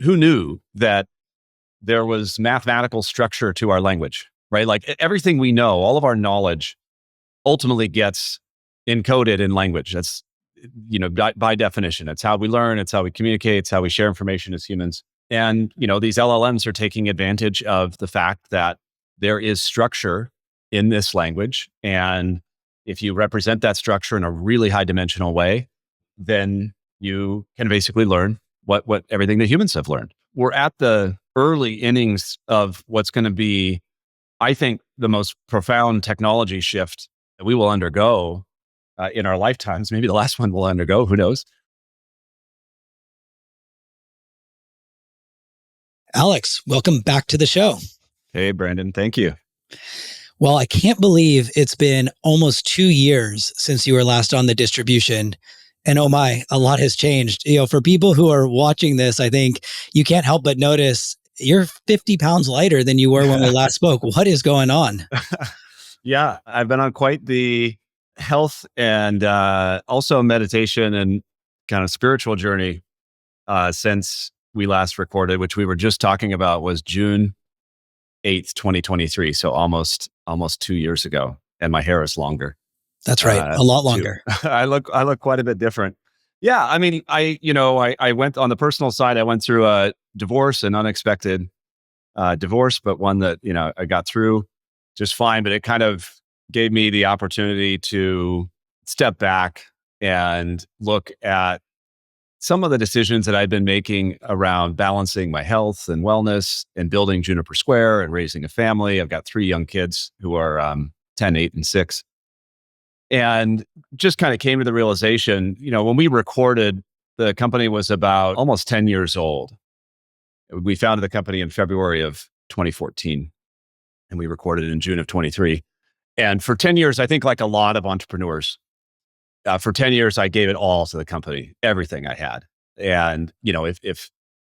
who knew that there was mathematical structure to our language, right? Like everything we know, all of our knowledge ultimately gets encoded in language. That's, by definition, it's how we learn, it's how we communicate, it's how we share information as humans. And, these LLMs are taking advantage of the fact that there is structure in this language. And if you represent that structure in a really high dimensional way, then you can basically learn what everything that humans have learned. We're at the early innings of what's going to be, I think, the most profound technology shift that we will undergo in our lifetimes. Maybe the last one we'll undergo, who knows? Alex, welcome back to the show. Hey, Brandon, thank you. Well, I can't believe it's been almost 2 years since you were last on the distribution. And oh my, a lot has changed. For people who are watching this, I think you can't help but notice you're 50 pounds lighter than you were when we last spoke. What is going on? Yeah, I've been on quite the health and also meditation and kind of spiritual journey since we last recorded, which we were just talking about was June 8th, 2023. So almost 2 years ago. And my hair is longer. That's right. A lot longer. I look quite a bit different. Yeah. I mean, I went on the personal side, I went through a divorce, an unexpected divorce, but one that, I got through just fine. But it kind of gave me the opportunity to step back and look at some of the decisions that I've been making around balancing my health and wellness and building Juniper Square and raising a family. I've got 3 young kids who are 10, 8, and 6. And just kind of came to the realization, when we recorded, the company was about almost 10 years old. We founded the company in February of 2014, and we recorded in June of 23. And for 10 years, I think like a lot of entrepreneurs, for 10 years, I gave it all to the company, everything I had. And, if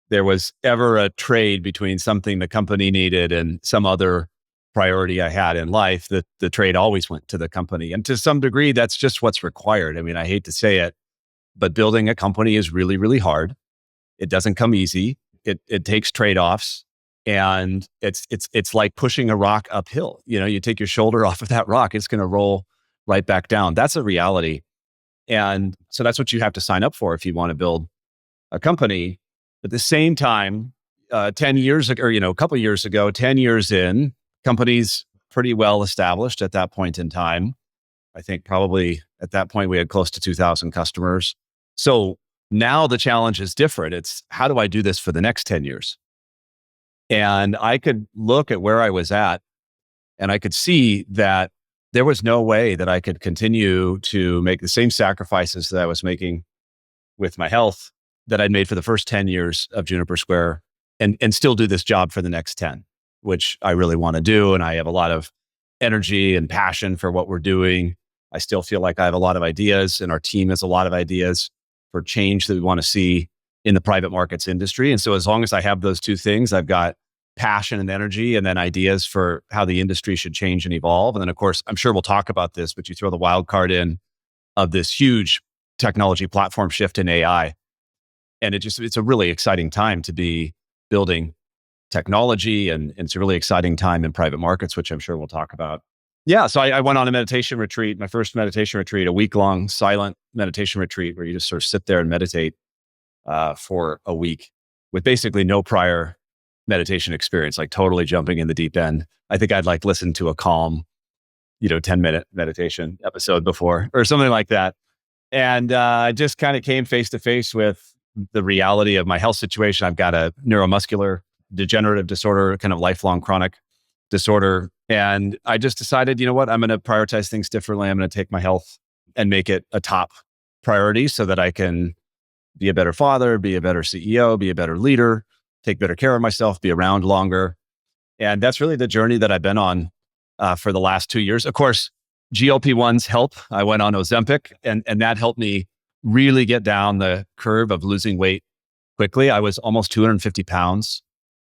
there was ever a trade between something the company needed and some other priority I had in life, the trade always went to the company. And to some degree, that's just what's required. I mean, I hate to say it, but building a company is really, really hard. It doesn't come easy. It takes trade-offs. And it's like pushing a rock uphill. You take your shoulder off of that rock, it's going to roll right back down. That's a reality. And so that's what you have to sign up for if you want to build a company. At the same time, 10 years ago, or, a couple of years ago, 10 years in, company's pretty well established at that point in time. I think probably at that point we had close to 2,000 customers. So now the challenge is different. It's how do I do this for the next 10 years? And I could look at where I was at and I could see that there was no way that I could continue to make the same sacrifices that I was making with my health that I'd made for the first 10 years of Juniper Square and still do this job for the next 10, which I really want to do. And I have a lot of energy and passion for what we're doing. I still feel like I have a lot of ideas and our team has a lot of ideas for change that we want to see in the private markets industry. And so as long as I have those two things, I've got passion and energy and then ideas for how the industry should change and evolve. And then of course, I'm sure we'll talk about this, but you throw the wild card in of this huge technology platform shift in AI. And it's a really exciting time to be building technology and it's a really exciting time in private markets, which I'm sure we'll talk about. Yeah. So I went on a meditation retreat, my first meditation retreat, a week-long silent meditation retreat where you just sort of sit there and meditate for a week with basically no prior meditation experience, like totally jumping in the deep end. I think I'd listened to a calm, 10-minute meditation episode before or something like that. And I just kind of came face to face with the reality of my health situation. I've got a neuromuscular degenerative disorder, kind of lifelong chronic disorder. And I just decided, I'm going to prioritize things differently. I'm going to take my health and make it a top priority so that I can be a better father, be a better CEO, be a better leader, take better care of myself, be around longer. And that's really the journey that I've been on for the last 2 years. Of course, GLP-1s help. I went on Ozempic and that helped me really get down the curve of losing weight quickly. I was almost 250 pounds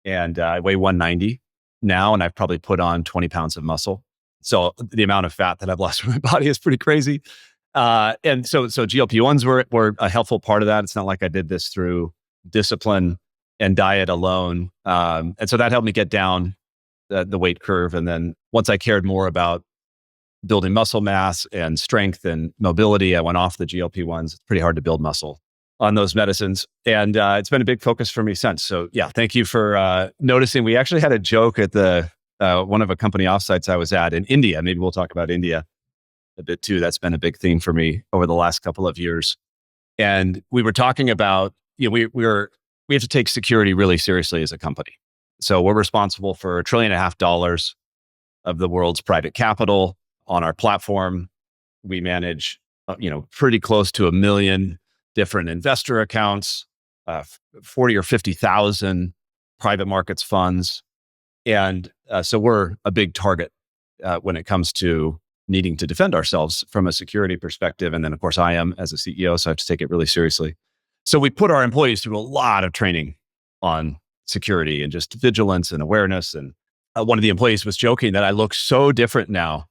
and I weigh 190 now, and I've probably put on 20 pounds of muscle. So the amount of fat that I've lost from my body is pretty crazy. And so GLP-1s were a helpful part of that. It's not like I did this through discipline and diet alone. And so that helped me get down the weight curve. And then once I cared more about building muscle mass and strength and mobility, I went off the GLP-1s. It's pretty hard to build muscle on those medicines. And it's been a big focus for me since. So yeah, thank you for noticing. We actually had a joke at the one of a company offsites I was at in India. Maybe we'll talk about India a bit too. That's been a big theme for me over the last couple of years. And we were talking about, we have to take security really seriously as a company. So we're responsible for $1.5 trillion of the world's private capital on our platform. We manage, pretty close to 1 million different investor accounts, 40 or 50,000 private markets funds. And so we're a big target when it comes to needing to defend ourselves from a security perspective. And then, of course, I am as a CEO, so I have to take it really seriously. So we put our employees through a lot of training on security and just vigilance and awareness. And one of the employees was joking that I look so different now,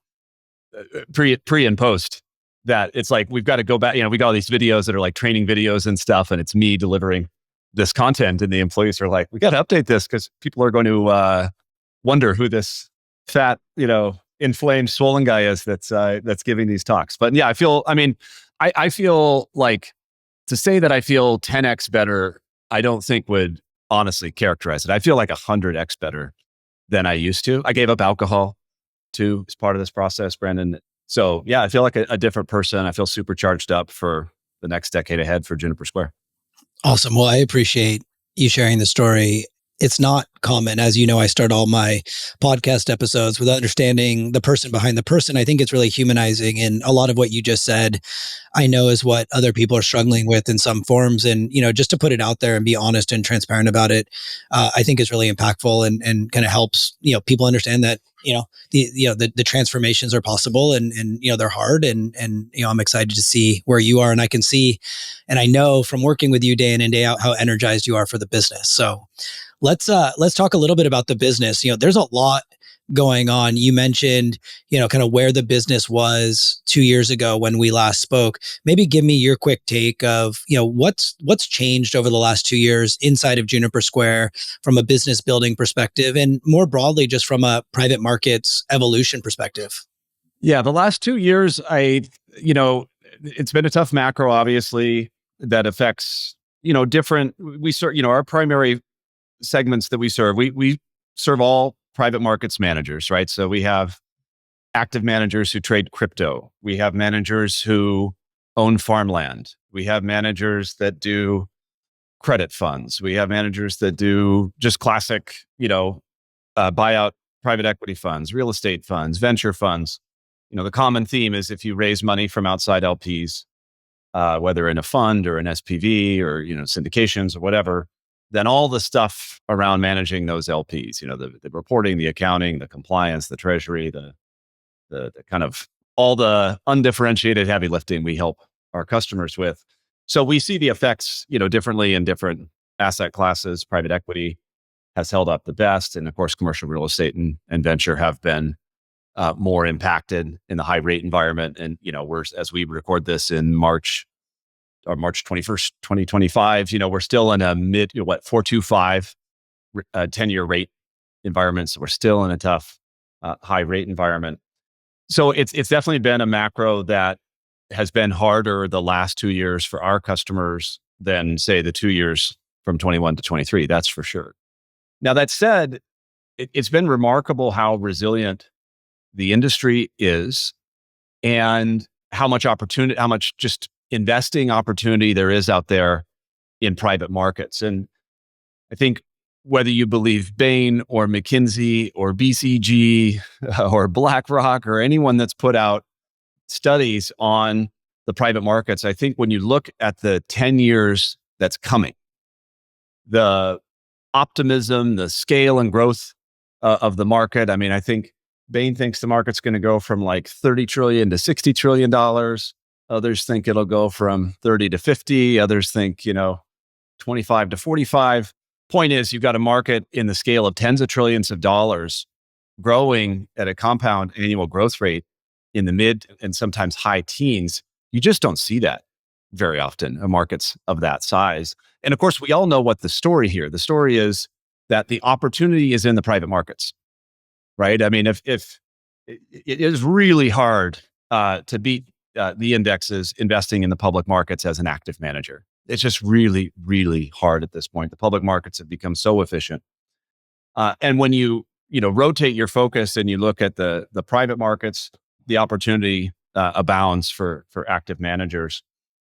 pre and post, that it's like, we've got to go back. We got all these videos that are like training videos and stuff, and it's me delivering this content. And the employees are like, we got to update this because people are going to wonder who this fat, inflamed, swollen guy is that's giving these talks. But yeah, I feel like, to say that I feel 10x better, I don't think would honestly characterize it. I feel like 100x better than I used to. I gave up alcohol too as part of this process, Brandon. So yeah, I feel like a different person. I feel super charged up for the next decade ahead for Juniper Square. Awesome. Well, I appreciate you sharing the story. It's not common. As you know, I start all my podcast episodes with understanding the person behind the person. I think it's really humanizing. And a lot of what you just said, I know is what other people are struggling with in some forms. And, just to put it out there and be honest and transparent about it, I think is really impactful and kind of helps, people understand that, the transformations are possible and they're hard. And I'm excited to see where you are. And I can see, and I know from working with you day in and day out, how energized you are for the business. So let's talk a little bit about the business. There's a lot going on. You mentioned, kind of where the business was 2 years ago when we last spoke. Maybe give me your quick take of, what's changed over the last 2 years inside of Juniper Square from a business building perspective, and more broadly, just from a private markets evolution perspective. Yeah, the last 2 years, it's been a tough macro, obviously, that affects, our primary segments that we serve. We serve all private markets managers, right? So we have active managers who trade crypto. We have managers who own farmland. We have managers that do credit funds. We have managers that do just classic, buyout private equity funds, real estate funds, venture funds. The common theme is if you raise money from outside LPs, whether in a fund or an SPV or, syndications or whatever, then all the stuff around managing those LPs, the reporting, the accounting, the compliance, the treasury, the kind of all the undifferentiated heavy lifting we help our customers with. So we see the effects, differently in different asset classes. Private equity has held up the best. And of course, commercial real estate and venture have been more impacted in the high rate environment. And, as we record this in March 21st, 2025, we're still in a 4.25 10-year rate environment. So we're still in a tough, high rate environment. So it's definitely been a macro that has been harder the last 2 years for our customers than, say, the 2 years from 21 to 23. That's for sure. Now, that said, it's been remarkable how resilient the industry is and how much just investing opportunity there is out there in private markets. And I think whether you believe Bain or McKinsey or BCG or BlackRock or anyone that's put out studies on the private markets, I think when you look at the 10 years that's coming, the optimism, the scale and growth of the market. I mean, I think Bain thinks the market's going to go from like $30 trillion to $60 trillion. Others think it'll go from 30 to 50. Others think, 25 to 45. Point is, you've got a market in the scale of tens of trillions of dollars growing at a compound annual growth rate in the mid and sometimes high teens. You just don't see that very often in markets of that size. And of course, we all know what the story here. The story is that the opportunity is in the private markets, right? I mean, if it is really hard to beat the indexes investing in the public markets as an active manager. It's just really, really hard at this point. The public markets have become so efficient. And when you rotate your focus and you look at the private markets, the opportunity abounds for active managers.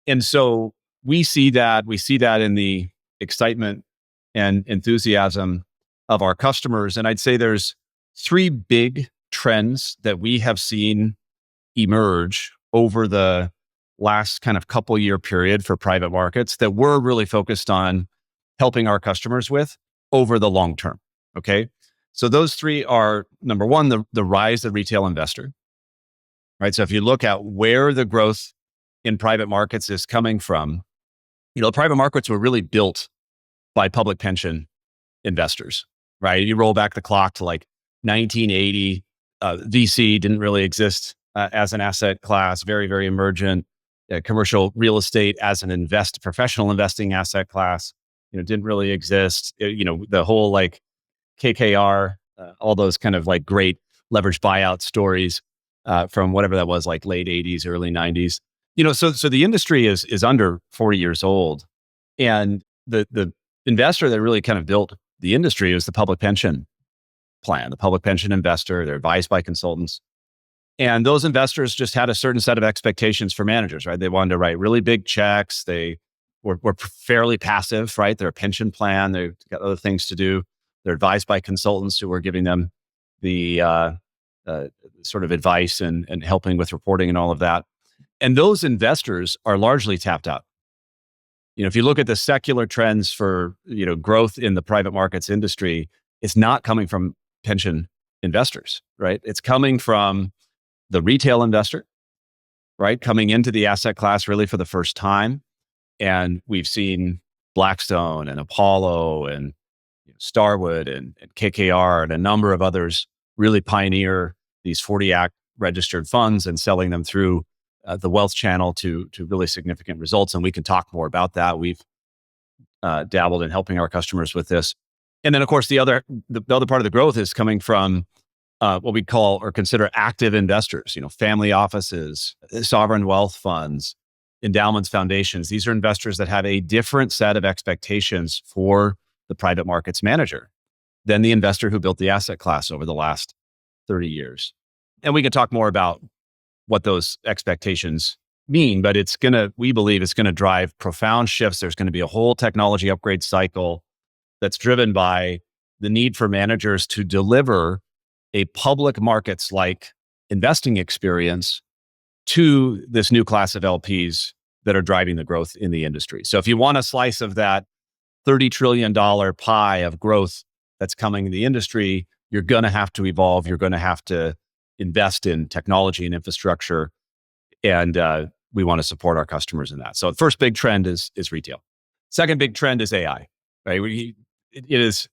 And so we see that in the excitement and enthusiasm of our customers. And I'd say there's three big trends that we have seen emerge over the last kind of couple year period for private markets that we're really focused on helping our customers with over the long term. Okay. So those three are, number one, the rise of retail investor, right? So if you look at where the growth in private markets is coming from, private markets were really built by public pension investors, right? You roll back the clock to like 1980, VC didn't really exist as an asset class, very, very emergent. Commercial real estate as an professional investing asset class, didn't really exist. The whole like KKR, all those kind of like great leveraged buyout stories from whatever that was, like late 80s, early 90s. So the industry is under 40 years old, and the investor that really kind of built the industry was the public pension plan, the public pension investor. They're advised by consultants. And those investors just had a certain set of expectations for managers, right? They wanted to write really big checks. They were fairly passive, right? They're a pension plan. They've got other things to do. They're advised by consultants who were giving them the sort of advice and helping with reporting and all of that. And those investors are largely tapped out. If you look at the secular trends for growth in the private markets industry, it's not coming from pension investors, right? It's coming from the retail investor, right? Coming into the asset class really for the first time. And we've seen Blackstone and Apollo and Starwood and KKR and a number of others really pioneer these 40 Act registered funds and selling them through the wealth channel to really significant results. And we can talk more about that. We've dabbled in helping our customers with this. And then, of course, the other part of the growth is coming from what we call or consider active investors, family offices, sovereign wealth funds, endowments, foundations. These are investors that have a different set of expectations for the private markets manager than the investor who built the asset class over the last 30 years. And we can talk more about what those expectations mean, but we believe it's going to drive profound shifts. There's going to be a whole technology upgrade cycle that's driven by the need for managers to deliver a public markets like investing experience to this new class of LPs that are driving the growth in the industry. So if you want a slice of that $30 trillion pie of growth that's coming in the industry, you're going to have to evolve. You're going to have to invest in technology and infrastructure. And we want to support our customers in that. So the first big trend is retail. Second big trend is AI, right? It is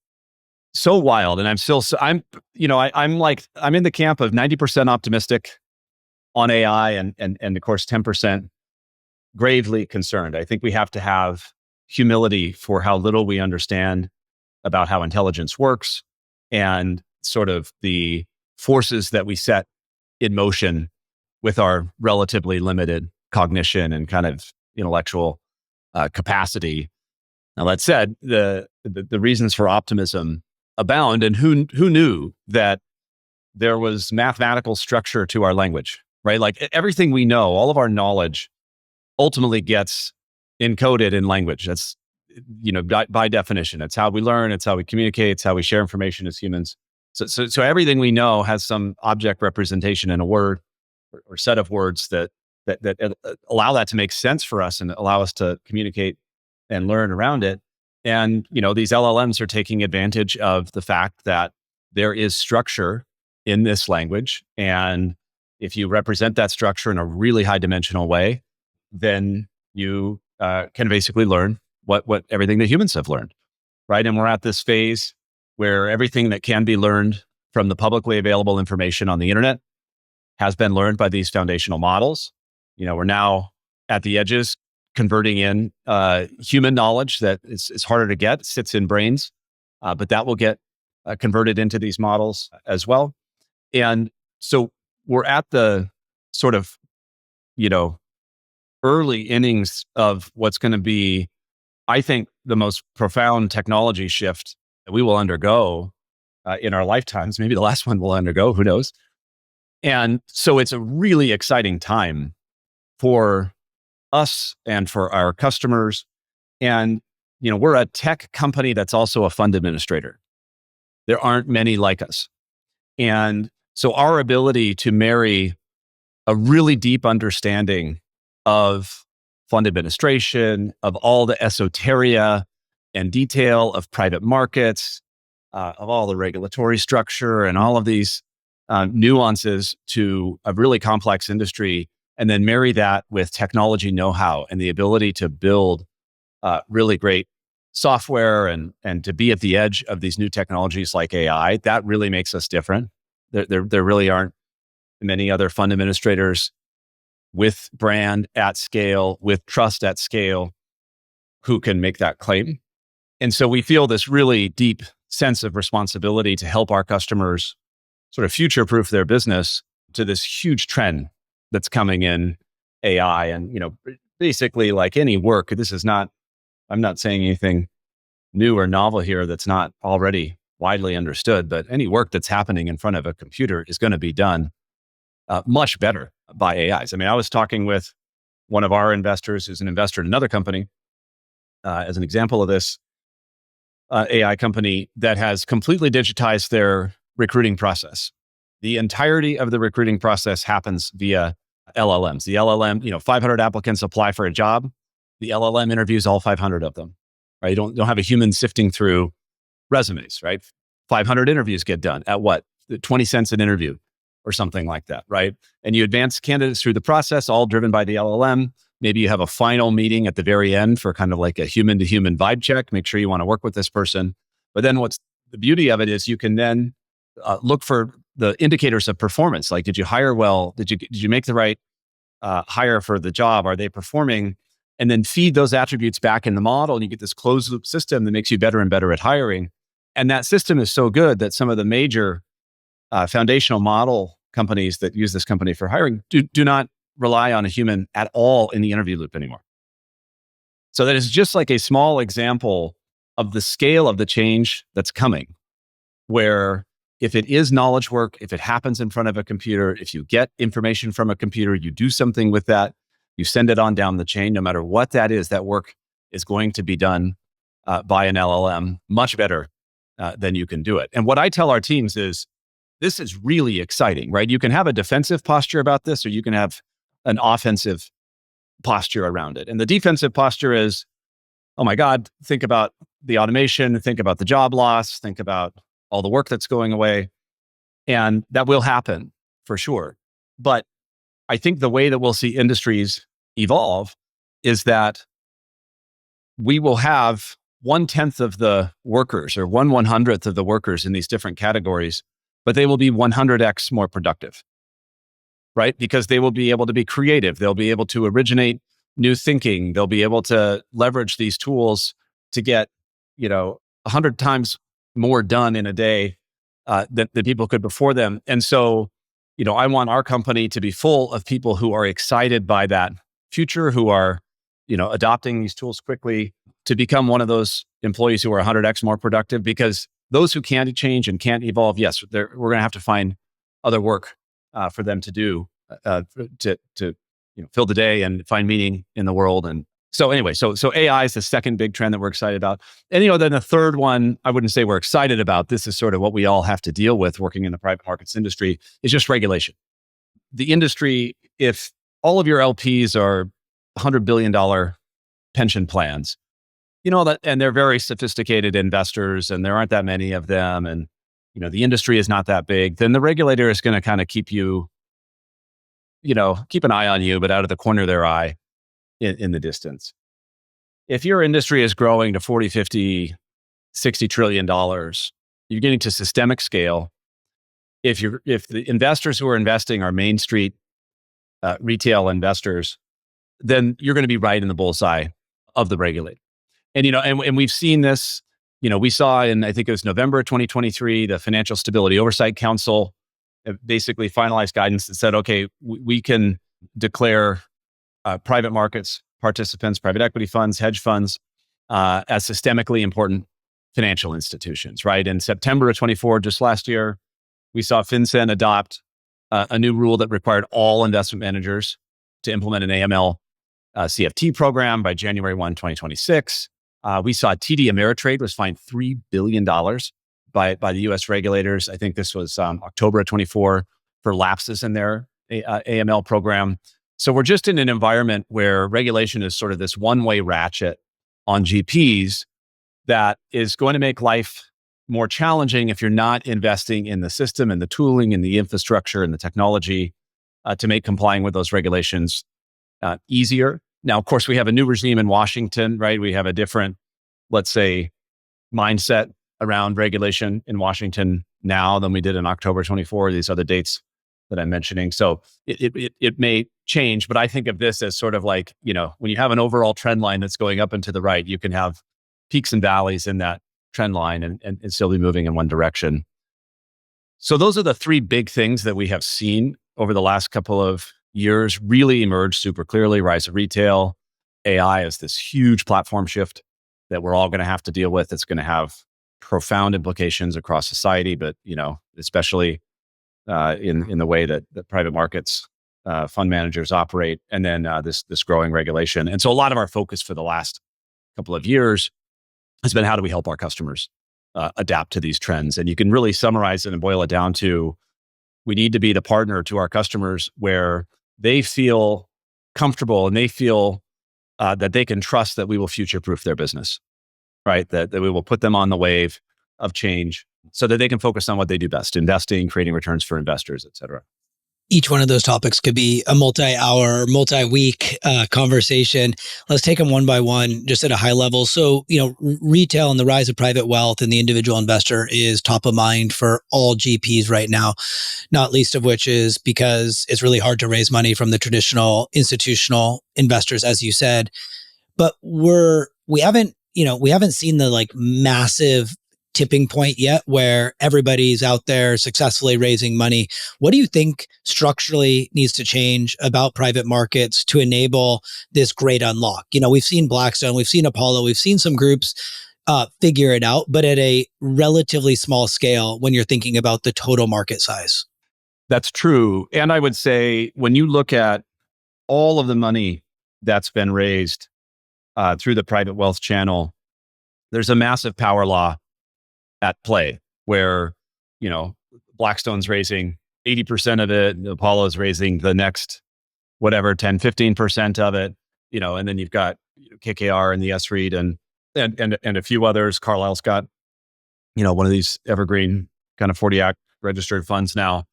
so wild. And I'm in the camp of 90% optimistic on AI and of course, 10% gravely concerned. I think we have to have humility for how little we understand about how intelligence works and sort of the forces that we set in motion with our relatively limited cognition and kind of intellectual capacity. Now, that said, the reasons for optimism abound, and who knew that there was mathematical structure to our language, right? Like everything we know, all of our knowledge ultimately gets encoded in language. That's, by definition, it's how we learn, it's how we communicate, it's how we share information as humans. So everything we know has some object representation in a word or set of words that allow that to make sense for us and allow us to communicate and learn around it. And, these LLMs are taking advantage of the fact that there is structure in this language. And if you represent that structure in a really high dimensional way, then you can basically learn what everything that humans have learned, right? And we're at this phase where everything that can be learned from the publicly available information on the internet has been learned by these foundational models. We're now at the edges converting in human knowledge that is harder to get, sits in brains, but that will get converted into these models as well. And so we're at the sort of, early innings of what's going to be, I think, the most profound technology shift that we will undergo in our lifetimes. Maybe the last one we'll undergo, who knows? And so it's a really exciting time for us and for our customers. And, we're a tech company that's also a fund administrator. There aren't many like us. And so our ability to marry a really deep understanding of fund administration, of all the esoteria and detail of private markets, of all the regulatory structure and all of these nuances to a really complex industry, and then marry that with technology know-how and the ability to build really great software and to be at the edge of these new technologies like AI, that really makes us different. There really aren't many other fund administrators with brand at scale, with trust at scale, who can make that claim. And so we feel this really deep sense of responsibility to help our customers sort of future-proof their business to this huge trend that's coming in AI. And, basically like any work, I'm not saying anything new or novel here that's not already widely understood, but any work that's happening in front of a computer is going to be done much better by AIs. I mean, I was talking with one of our investors who's an investor in another company as an example of this AI company that has completely digitized their recruiting process. The entirety of the recruiting process happens via LLMs. The LLM, 500 applicants apply for a job. The LLM interviews all 500 of them, right? You don't have a human sifting through resumes, right? 500 interviews get done at what? 20 cents an interview or something like that, right? And you advance candidates through the process, all driven by the LLM. Maybe you have a final meeting at the very end for kind of like a human to human vibe check, make sure you want to work with this person. But then what's the beauty of it is you can then look for the indicators of performance. Like, did you hire well? Did you make the right hire for the job? Are they performing? And then feed those attributes back in the model, and you get this closed loop system that makes you better and better at hiring. And that system is so good that some of the major foundational model companies that use this company for hiring do not rely on a human at all in the interview loop anymore. So that is just like a small example of the scale of the change that's coming, where if it is knowledge work, if it happens in front of a computer, if you get information from a computer, you do something with that, you send it on down the chain, no matter what that is, that work is going to be done by an LLM much better than you can do it. And what I tell our teams is, this is really exciting, right? You can have a defensive posture about this, or you can have an offensive posture around it. And the defensive posture is, oh my God, think about the automation, think about the job loss, think about all the work that's going away. And that will happen for sure. But I think the way that we'll see industries evolve is that we will have 1/10 of the workers or 1/100th of the workers in these different categories, but they will be 100x more productive, right? Because they will be able to be creative. They'll be able to originate new thinking. They'll be able to leverage these tools to get, 100 times more done in a day than people could before them. And so, I want our company to be full of people who are excited by that future, who are, adopting these tools quickly to become one of those employees who are 100x more productive. Because those who can't change and can't evolve, yes, we're going to have to find other work for them to do to fill the day and find meaning in the world. And so anyway, so AI is the second big trend that we're excited about. And then the third one, I wouldn't say we're excited about. This is sort of what we all have to deal with working in the private markets industry, is just regulation. The industry, if all of your LPs are $100 billion pension plans, that, and they're very sophisticated investors, and there aren't that many of them, and the industry is not that big, then the regulator is going to kind of keep you, keep an eye on you, but out of the corner of their eye in the distance. If your industry is growing to 40, 50, $60 trillion, you're getting to systemic scale. If the investors who are investing are Main Street retail investors, then you're going to be right in the bullseye of the regulator. And, and we've seen this, we saw in, I think it was November 2023, the Financial Stability Oversight Council basically finalized guidance that said, okay, we can declare private markets participants, private equity funds, hedge funds, as systemically important financial institutions, right? In September of 24, just last year, we saw FinCEN adopt a new rule that required all investment managers to implement an AML CFT program by January 1, 2026. We saw TD Ameritrade was fined $3 billion by the US regulators. I think this was October of 24 for lapses in their AML program. So we're just in an environment where regulation is sort of this one-way ratchet on GPs that is going to make life more challenging if you're not investing in the system and the tooling and the infrastructure and the technology to make complying with those regulations easier. Now, of course, we have a new regime in Washington, right? We have a different, let's say, mindset around regulation in Washington now than we did in October 24, these other dates that I'm mentioning. So it may change, but I think of this as sort of like, when you have an overall trend line that's going up and to the right, you can have peaks and valleys in that trend line and still be moving in one direction. So those are the three big things that we have seen over the last couple of years really emerge super clearly. Rise of retail, AI is this huge platform shift that we're all going to have to deal with. It's going to have profound implications across society, but especially in the way that private markets fund managers operate, and then this growing regulation. And so a lot of our focus for the last couple of years has been how do we help our customers adapt to these trends? And you can really summarize it and boil it down to we need to be the partner to our customers where they feel comfortable and they feel that they can trust that we will future-proof their business, right? That we will put them on the wave of change so that they can focus on what they do best, investing, creating returns for investors, et cetera. Each one of those topics could be a multi-hour, multi-week conversation. Let's take them one by one, just at a high level. So, retail and the rise of private wealth and the individual investor is top of mind for all GPs right now, not least of which is because it's really hard to raise money from the traditional institutional investors, as you said. But we haven't seen the massive tipping point yet where everybody's out there successfully raising money. What do you think structurally needs to change about private markets to enable this great unlock? We've seen Blackstone, we've seen Apollo, we've seen some groups figure it out, but at a relatively small scale when you're thinking about the total market size. That's true. And I would say when you look at all of the money that's been raised through the private wealth channel, there's a massive power law at play where, Blackstone's raising 80% of it, Apollo's raising the next, 10-15% of it, and then you've got KKR and the S-REIT and a few others. Carlisle's got, one of these evergreen kind of 40 Act registered funds now.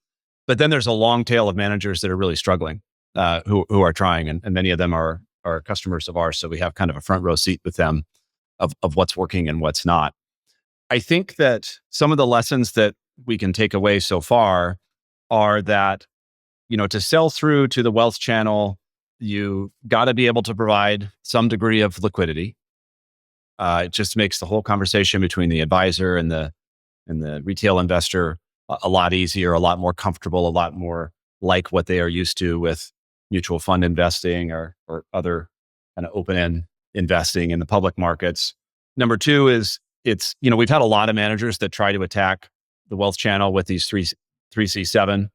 But then there's a long tail of managers that are really struggling, who are trying, and many of them are customers of ours. So we have kind of a front row seat with them of what's working and what's not. I think that some of the lessons that we can take away so far are that, to sell through to the wealth channel, you got to be able to provide some degree of liquidity. It just makes the whole conversation between the advisor and the retail investor a lot easier, a lot more comfortable, a lot more like what they are used to with mutual fund investing or other kind of open-end investing in the public markets. Number two is we've had a lot of managers that try to attack the wealth channel with these 3C7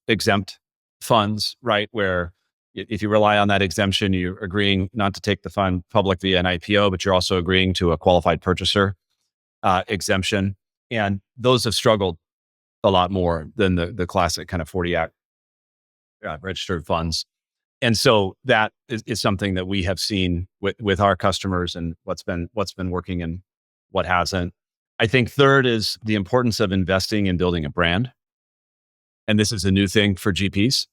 exempt funds, right? Where if you rely on that exemption, you're agreeing not to take the fund public via an IPO, but you're also agreeing to a qualified purchaser exemption. And those have struggled a lot more than the classic kind of 40 Act registered funds. And so that is something that we have seen with our customers and what's been working and what hasn't. I think third is the importance of investing in building a brand. And this is a new thing for GPs,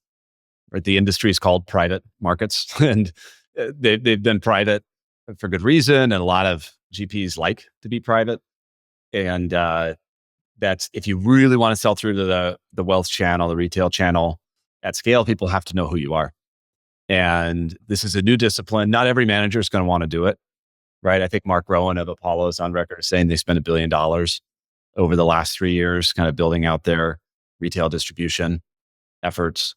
right? The industry is called private markets and they've been private for good reason. And a lot of GPs like to be private. And that's, if you really want to sell through to the wealth channel, the retail channel at scale, people have to know who you are. And this is a new discipline. Not every manager is going to want to do it, right? I think Mark Rowan of Apollo is on record saying they spent $1 billion over the last 3 years, kind of building out their retail distribution efforts.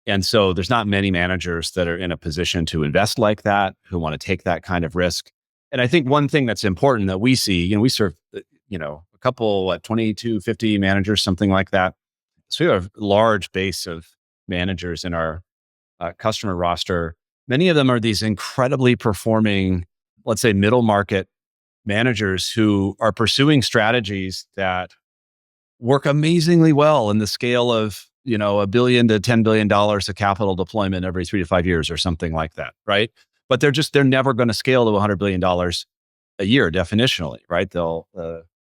And so there's not many managers that are in a position to invest like that, who want to take that kind of risk. And I think one thing that's important that we see, we serve, a couple, 22, 50 managers, something like that. So we have a large base of managers in our customer roster. Many of them are these incredibly performing, let's say, middle market managers who are pursuing strategies that work amazingly well in the scale of, $1 billion to $10 billion of capital deployment every 3 to 5 years or something like that, right? But they're never going to scale to $100 billion a year, definitionally, right? The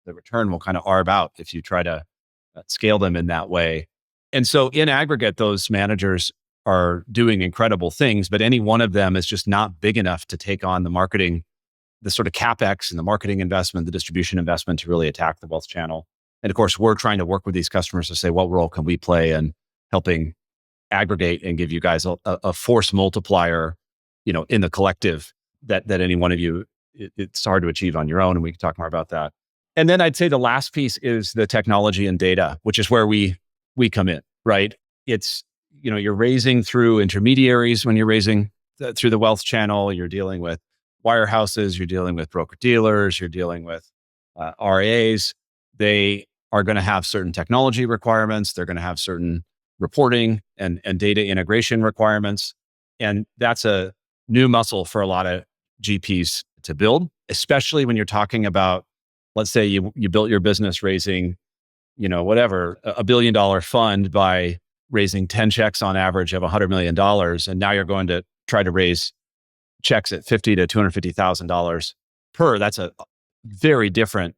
return will kind of arb out if you try to scale them in that way. And so in aggregate, those managers are doing incredible things, but any one of them is just not big enough to take on the marketing, the sort of CapEx and the marketing investment, the distribution investment to really attack the wealth channel. And of course, we're trying to work with these customers to say, what role can we play in helping aggregate and give you guys a force multiplier, in the collective that any one of you, it's hard to achieve on your own. And we can talk more about that. And then I'd say the last piece is the technology and data, which is where we come in, right? It's, you're raising through intermediaries when you're raising through the wealth channel. You're dealing with wirehouses, you're dealing with broker dealers, you're dealing with RAs. They are going to have certain technology requirements. They're going to have certain reporting and data integration requirements. And that's a new muscle for a lot of GPs to build, especially when you're talking about, let's say you built your business raising, whatever, $1 billion fund by raising 10 checks on average of $100 million. And now you're going to try to raise checks at $50,000 to $250,000 per. That's a very different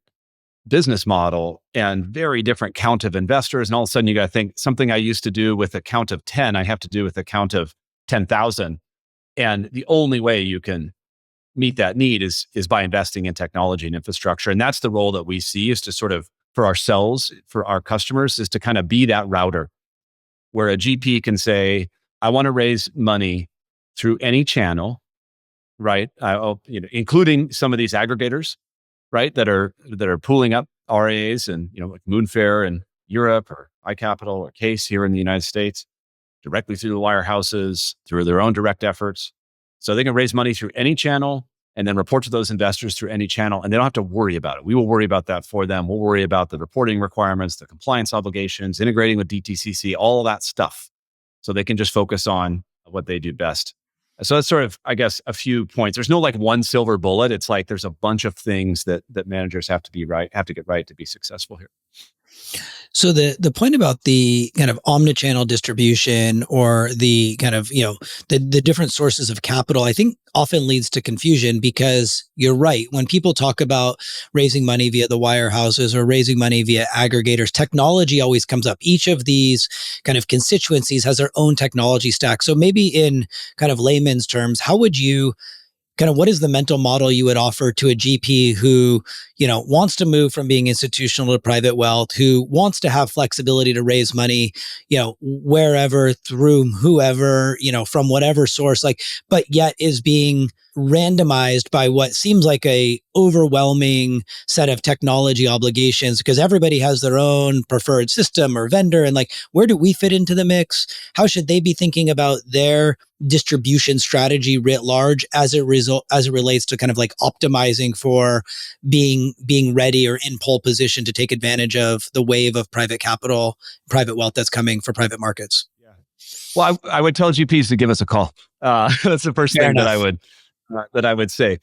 business model and very different count of investors. And all of a sudden you got to think something I used to do with a count of 10, I have to do with a count of 10,000. And the only way you can meet that need is by investing in technology and infrastructure. And that's the role that we see, is to sort of, for ourselves, for our customers, is to kind of be that router where a GP can say, I want to raise money through any channel, right? Including some of these aggregators, right? That are pooling up RAs and, like Moonfair in Europe, or iCapital or Case here in the United States, directly through the wirehouses, through their own direct efforts. So they can raise money through any channel and then report to those investors through any channel, and they don't have to worry about it. We will worry about that for them. We'll worry about the reporting requirements, the compliance obligations, integrating with DTCC, all of that stuff. So they can just focus on what they do best. So that's sort of, I guess, a few points. There's no like one silver bullet. It's like there's a bunch of things that managers have to get right to be successful here. So the point about the kind of omnichannel distribution, or the kind of, the different sources of capital, I think often leads to confusion, because you're right. When people talk about raising money via the wirehouses or raising money via aggregators, technology always comes up. Each of these kind of constituencies has their own technology stack. So maybe in kind of layman's terms, how would you what is the mental model you would offer to a GP who, wants to move from being institutional to private wealth, who wants to have flexibility to raise money, wherever, through whoever, from whatever source, but yet is being randomized by what seems like a overwhelming set of technology obligations, because everybody has their own preferred system or vendor. And where do we fit into the mix? How should they be thinking about their distribution strategy writ large as it relates to kind of optimizing for being ready or in pole position to take advantage of the wave of private capital, private wealth that's coming for private markets? Yeah. Well, I would tell GPs to give us a call. That's the first thing that I would say.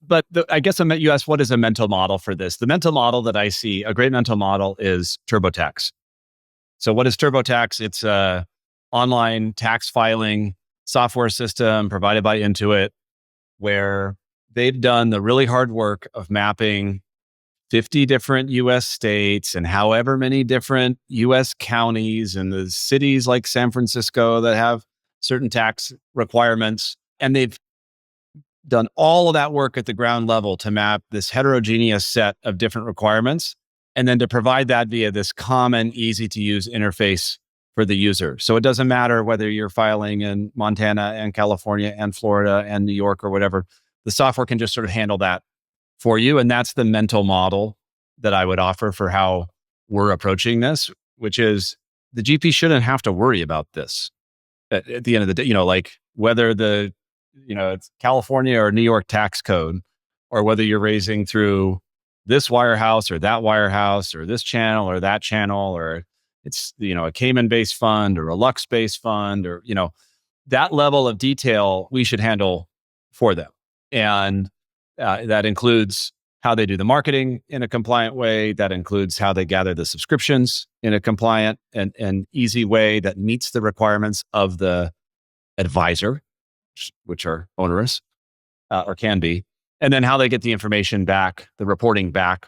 But I guess you asked, what is a mental model for this? The mental model that I see, a great mental model, is TurboTax. So what is TurboTax? It's a online tax filing software system provided by Intuit, where they've done the really hard work of mapping 50 different US states and however many different US counties and the cities like San Francisco that have certain tax requirements. And they've done all of that work at the ground level to map this heterogeneous set of different requirements, and then to provide that via this common, easy to use interface for the user. So it doesn't matter whether you're filing in Montana and California and Florida and New York or whatever, the software can just sort of handle that for you. And that's the mental model that I would offer for how we're approaching this, which is the GP shouldn't have to worry about this at the end of the day, like whether it's California or New York tax code, or whether you're raising through this wirehouse or that wirehouse or this channel or that channel, or it's, a Cayman-based fund or a Lux-based fund, or, that level of detail we should handle for them. And that includes how they do the marketing in a compliant way. That includes how they gather the subscriptions in a compliant and easy way that meets the requirements of the advisor, which are onerous or can be. And then how they get the information back, the reporting back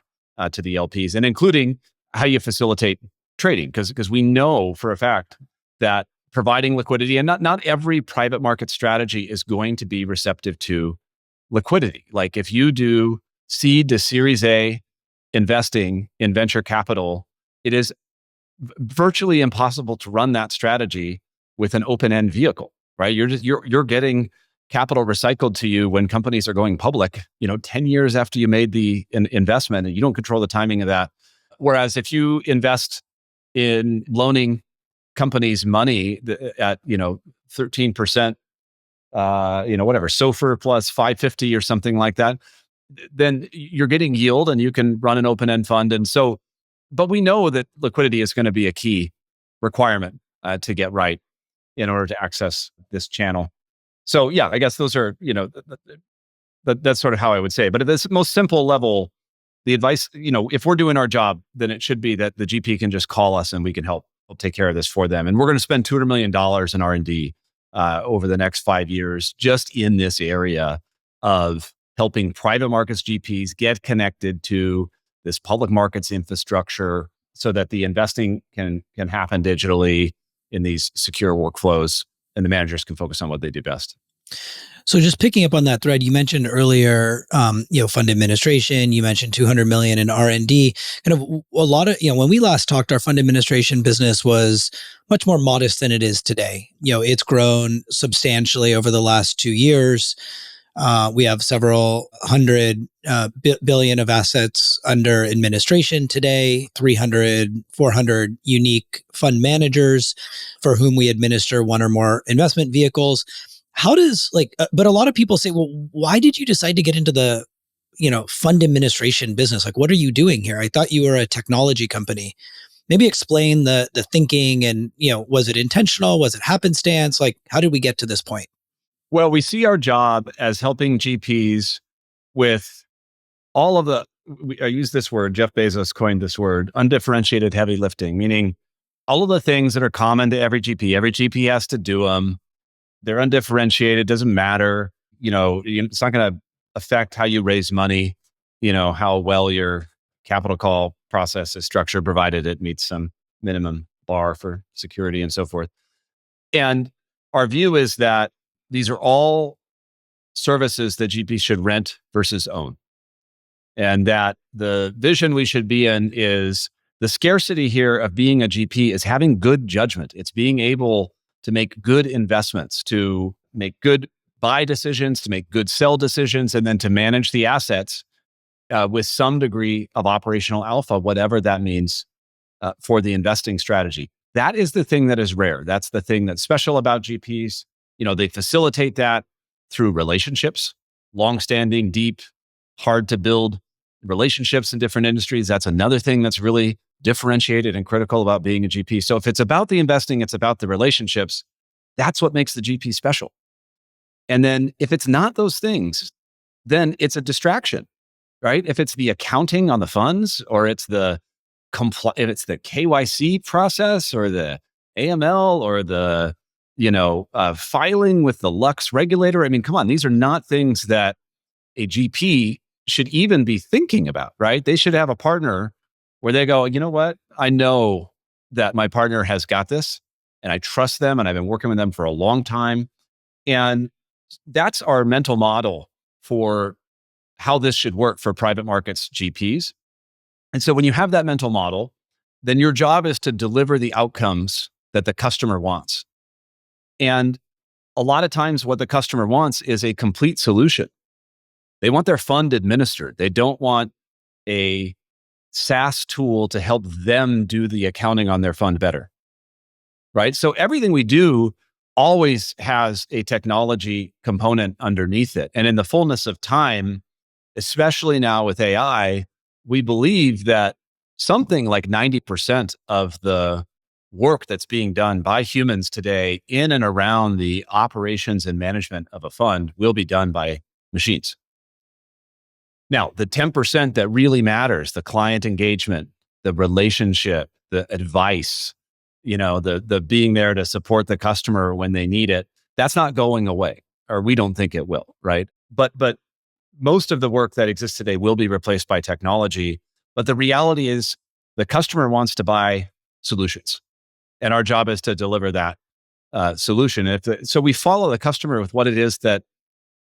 to the LPs, and including how you facilitate trading. Because we know for a fact that providing liquidity, and not every private market strategy is going to be receptive to liquidity. Like if you do seed to Series A investing in venture capital, it is virtually impossible to run that strategy with an open-end vehicle, right? You're getting capital recycled to you when companies are going public, 10 years after you made the investment, and you don't control the timing of that. Whereas if you invest in loaning companies money at 13%, whatever, SOFR plus 550 or something like that, then you're getting yield and you can run an open-end fund. And so, but we know that liquidity is going to be a key requirement to get right in order to access this channel. So yeah, I guess those are, that's sort of how I would say. But at this most simple level, the advice, if we're doing our job, then it should be that the GP can just call us and we can help take care of this for them. And we're going to spend $200 million in R&D over the next 5 years, just in this area of helping private markets GPs get connected to this public markets infrastructure so that the investing can happen digitally in these secure workflows, and the managers can focus on what they do best. So just picking up on that thread, you mentioned earlier, fund administration, you mentioned 200 million in R&D, kind of a lot of, when we last talked, our fund administration business was much more modest than it is today. It's grown substantially over the last 2 years. We have several hundred billion of assets under administration today, 300, 400 unique fund managers for whom we administer one or more investment vehicles. How does but a lot of people say, well, why did you decide to get into the, fund administration business? Like, what are you doing here? I thought you were a technology company. Maybe explain the thinking and, was it intentional? Was it happenstance? Like, how did we get to this point? Well, we see our job as helping GPs with all of I use this word, Jeff Bezos coined this word, undifferentiated heavy lifting, meaning all of the things that are common to every GP. Every GP has to do them. They're undifferentiated, doesn't matter. It's not going to affect how you raise money, how well your capital call process is structured, provided it meets some minimum bar for security and so forth. And our view is that these are all services that GPs should rent versus own. And that the vision we should be in is the scarcity here of being a GP is having good judgment. It's being able to make good investments, to make good buy decisions, to make good sell decisions, and then to manage the assets with some degree of operational alpha, whatever that means for the investing strategy. That is the thing that is rare. That's the thing that's special about GPs. They facilitate that through relationships, longstanding, deep, hard to build relationships in different industries. That's another thing that's really differentiated and critical about being a GP. So if it's about the investing, it's about the relationships. That's what makes the GP special. And then if it's not those things, then it's a distraction, right? If it's the accounting on the funds, or it's if it's the KYC process, or the AML, or the filing with the Lux regulator. I mean, come on, these are not things that a GP should even be thinking about, right? They should have a partner where they go, you know what? I know that my partner has got this, and I trust them, and I've been working with them for a long time. And that's our mental model for how this should work for private markets GPs. And so when you have that mental model, then your job is to deliver the outcomes that the customer wants. And a lot of times what the customer wants is a complete solution. They want their fund administered. They don't want a SaaS tool to help them do the accounting on their fund better, right? So everything we do always has a technology component underneath it. And in the fullness of time, especially now with AI, we believe that something like 90% of the work that's being done by humans today in and around the operations and management of a fund will be done by machines. Now, the 10% that really matters, the client engagement, the relationship, the advice, the being there to support the customer when they need it, that's not going away, or we don't think it will, right? But most of the work that exists today will be replaced by technology. But the reality is the customer wants to buy solutions, and our job is to deliver that solution. So we follow the customer with what it is that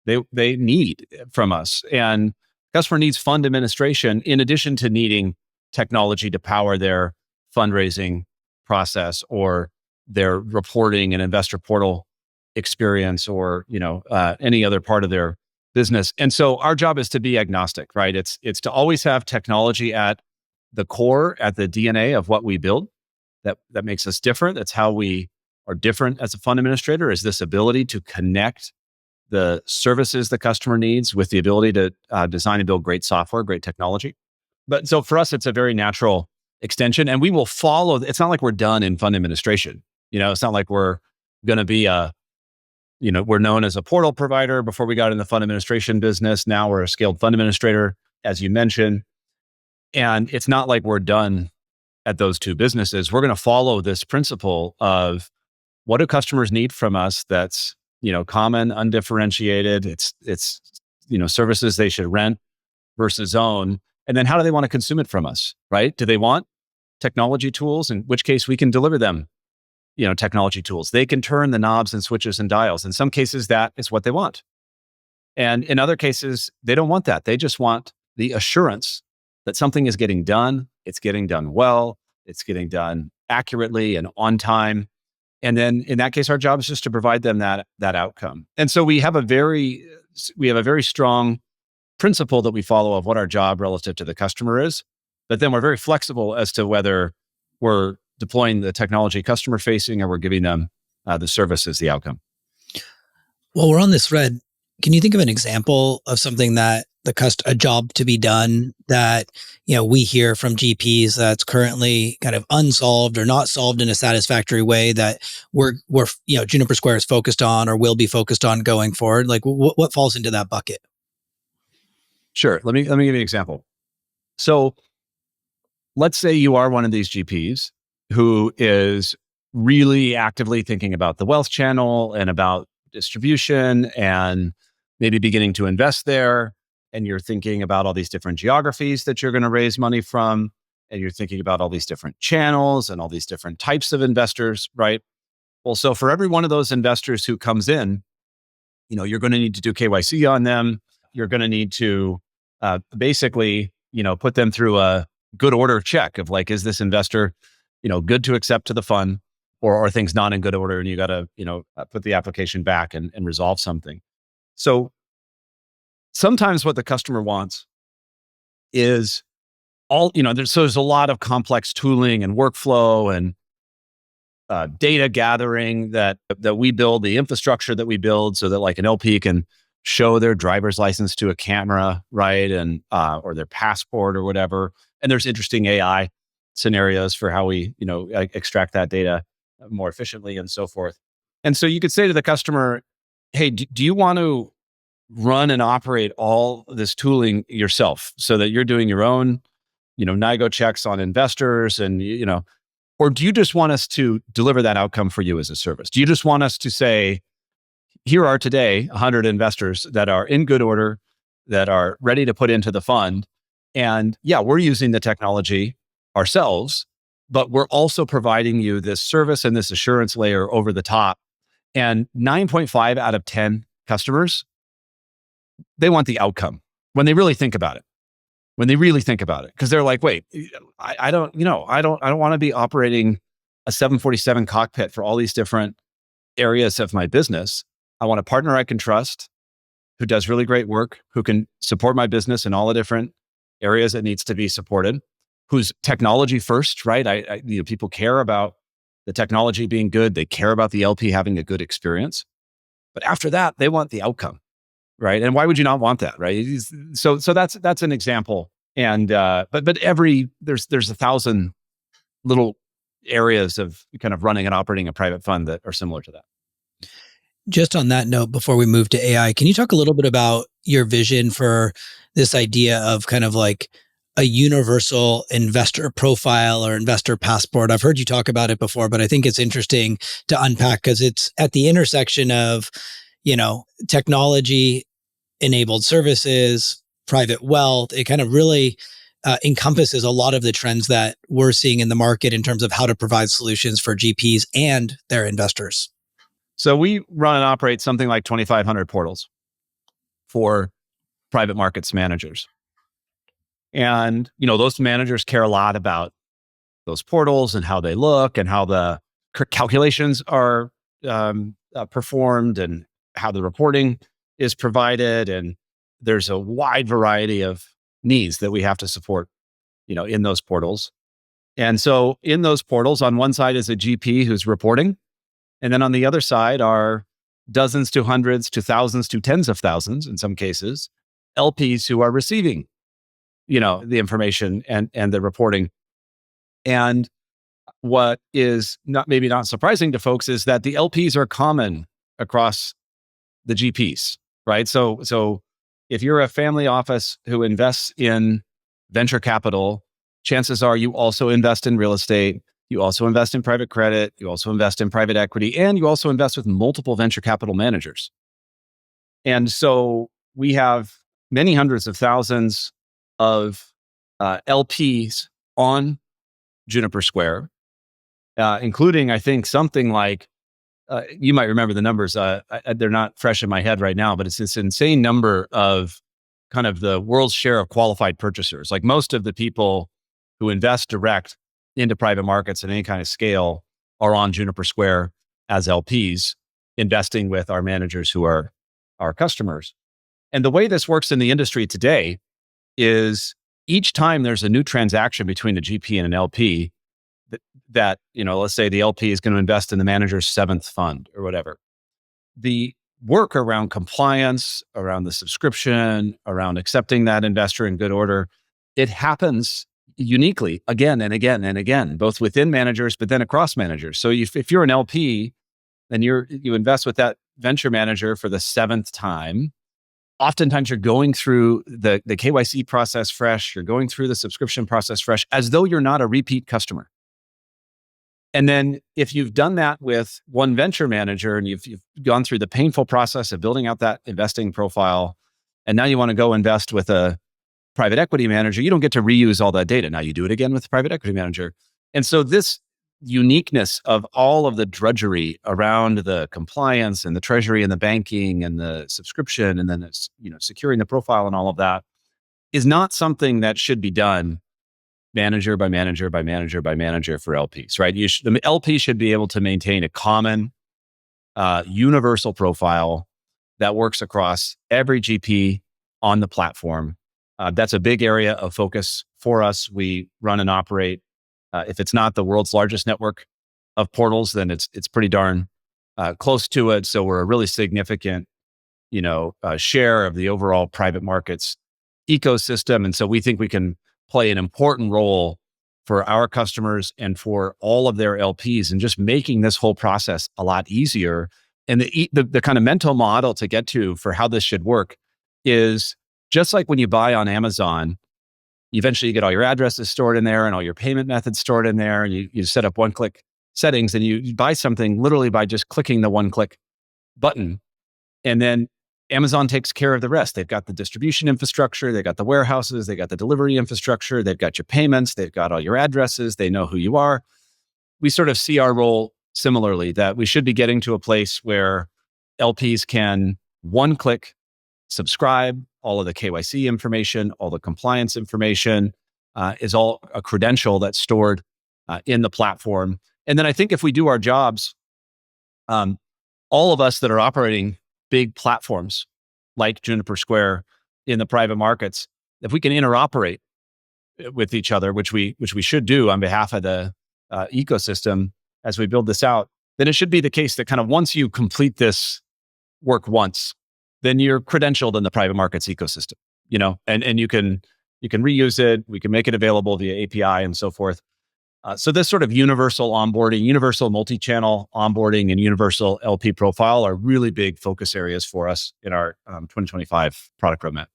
they need from us. And customer needs fund administration in addition to needing technology to power their fundraising process or their reporting and investor portal experience, or any other part of their business. And so our job is to be agnostic, right? It's to always have technology at the core, at the DNA of what we build. That makes us different. That's how we are different as a fund administrator, is this ability to connect the services the customer needs with the ability to design and build great software, great technology. But so for us, it's a very natural extension, and we will follow. It's not like we're done in fund administration. It's not like we're going to be we're known as a portal provider before we got in the fund administration business. Now we're a scaled fund administrator, as you mentioned. And it's not like we're done at those two businesses. We're going to follow this principle of what do customers need from us that's common, undifferentiated. It's services they should rent versus own. And then how do they want to consume it from us, right? Do they want technology tools? In which case we can deliver them, technology tools. They can turn the knobs and switches and dials. In some cases, that is what they want. And in other cases, they don't want that. They just want the assurance that something is getting done. It's getting done well. It's getting done accurately and on time. And then in that case, our job is just to provide them that outcome. And so we have a very strong principle that we follow of what our job relative to the customer is. But then we're very flexible as to whether we're deploying the technology customer facing or we're giving them the service as the outcome. Well, we're on this thread. Can you think of an example of something that a job to be done that we hear from GPs that's currently kind of unsolved or not solved in a satisfactory way that we're Juniper Square is focused on or will be focused on going forward? Like what falls into that bucket? Sure. Let me give you an example. So let's say you are one of these GPs who is really actively thinking about the wealth channel and about distribution and maybe beginning to invest there. And you're thinking about all these different geographies that you're going to raise money from. And you're thinking about all these different channels and all these different types of investors, right? Well, so for every one of those investors who comes in, you're going to need to do KYC on them. You're going to need to basically, put them through a good order check of like, is this investor, good to accept to the fund, or are things not in good order and you got to, put the application back and resolve something. So sometimes what the customer wants is there's a lot of complex tooling and workflow and data gathering that we build, the infrastructure that we build so that like an LP can show their driver's license to a camera, right? And, or their passport or whatever. And there's interesting AI scenarios for how we, extract that data more efficiently and so forth. And so you could say to the customer, hey, do you want to run and operate all this tooling yourself so that you're doing your own, NIGO checks on investors and, or do you just want us to deliver that outcome for you as a service? Do you just want us to say, here are today 100 investors that are in good order, that are ready to put into the fund. And yeah, we're using the technology ourselves, but we're also providing you this service and this assurance layer over the top. And 9.5 out of 10 customers, they want the outcome when they really think about it. Because they're like, wait, I don't want to be operating a 747 cockpit for all these different areas of my business. I want a partner I can trust, who does really great work, who can support my business in all the different areas it needs to be supported, who's technology first, right? People care about the technology being good. They care about the LP having a good experience. But after that, they want the outcome, right? And why would you not want that, right? So that's an example. And but there's 1,000 little areas of kind of running and operating a private fund that are similar to that. Just on that note, before we move to AI, can you talk a little bit about your vision for this idea of kind of like a universal investor profile or investor passport? I've heard you talk about it before, but I think it's interesting to unpack because it's at the intersection of, technology enabled services, private wealth. It kind of really encompasses a lot of the trends that we're seeing in the market in terms of how to provide solutions for GPs and their investors. So we run and operate something like 2,500 portals for private markets managers. And, those managers care a lot about those portals and how they look and how the calculations are performed and how the reporting is provided. And there's a wide variety of needs that we have to support, in those portals. And so in those portals, on one side is a GP who's reporting. And then on the other side are dozens to hundreds to thousands to tens of thousands, in some cases, LPs who are receiving, the information and the reporting. And what is maybe not surprising to folks is that the LPs are common across the GPs, right? So if you're a family office who invests in venture capital, chances are you also invest in real estate. You also invest in private credit, you also invest in private equity, and you also invest with multiple venture capital managers. And so we have many hundreds of thousands of LPs on Juniper Square, including, I think, something like, you might remember the numbers, they're not fresh in my head right now, but it's this insane number of kind of the world's share of qualified purchasers. Like most of the people who invest direct into private markets at any kind of scale are on Juniper Square as LPs, investing with our managers who are our customers. And the way this works in the industry today is each time there's a new transaction between a GP and an LP that let's say the LP is going to invest in the manager's 7th fund or whatever. The work around compliance, around the subscription, around accepting that investor in good order, it happens uniquely again and again and again, both within managers, but then across managers. So if you're an LP and you invest with that venture manager for the 7th time, oftentimes you're going through the KYC process fresh, you're going through the subscription process fresh, as though you're not a repeat customer. And then if you've done that with one venture manager and you've gone through the painful process of building out that investing profile, and now you want to go invest with a private equity manager, you don't get to reuse all that data. Now you do it again with the private equity manager. And so this uniqueness of all of the drudgery around the compliance and the treasury and the banking and the subscription and then it's, securing the profile and all of that is not something that should be done manager by manager by manager by manager for LPs, right? The LP should be able to maintain a common universal profile that works across every GP on the platform. That's a big area of focus for us. We run and operate. If it's not the world's largest network of portals, then it's pretty darn close to it. So we're a really significant, share of the overall private markets ecosystem. And so we think we can play an important role for our customers and for all of their LPs and just making this whole process a lot easier. And the kind of mental model to get to for how this should work is just like when you buy on Amazon, eventually you get all your addresses stored in there and all your payment methods stored in there. And you set up one-click settings and you buy something literally by just clicking the one-click button. And then Amazon takes care of the rest. They've got the distribution infrastructure, they've got the warehouses, they've got the delivery infrastructure, they've got your payments, they've got all your addresses, they know who you are. We sort of see our role similarly, that we should be getting to a place where LPs can one-click subscribe. All of the KYC information, all the compliance information is all a credential that's stored in the platform. And then I think if we do our jobs, all of us that are operating big platforms like Juniper Square in the private markets, if we can interoperate with each other, which we should do on behalf of the ecosystem as we build this out, then it should be the case that kind of once you complete this work once, then you're credentialed in the private markets ecosystem, and you can reuse it. We can make it available via API and so forth. So this sort of universal onboarding, universal multi-channel onboarding, and universal LP profile are really big focus areas for us in our 2025 product roadmap.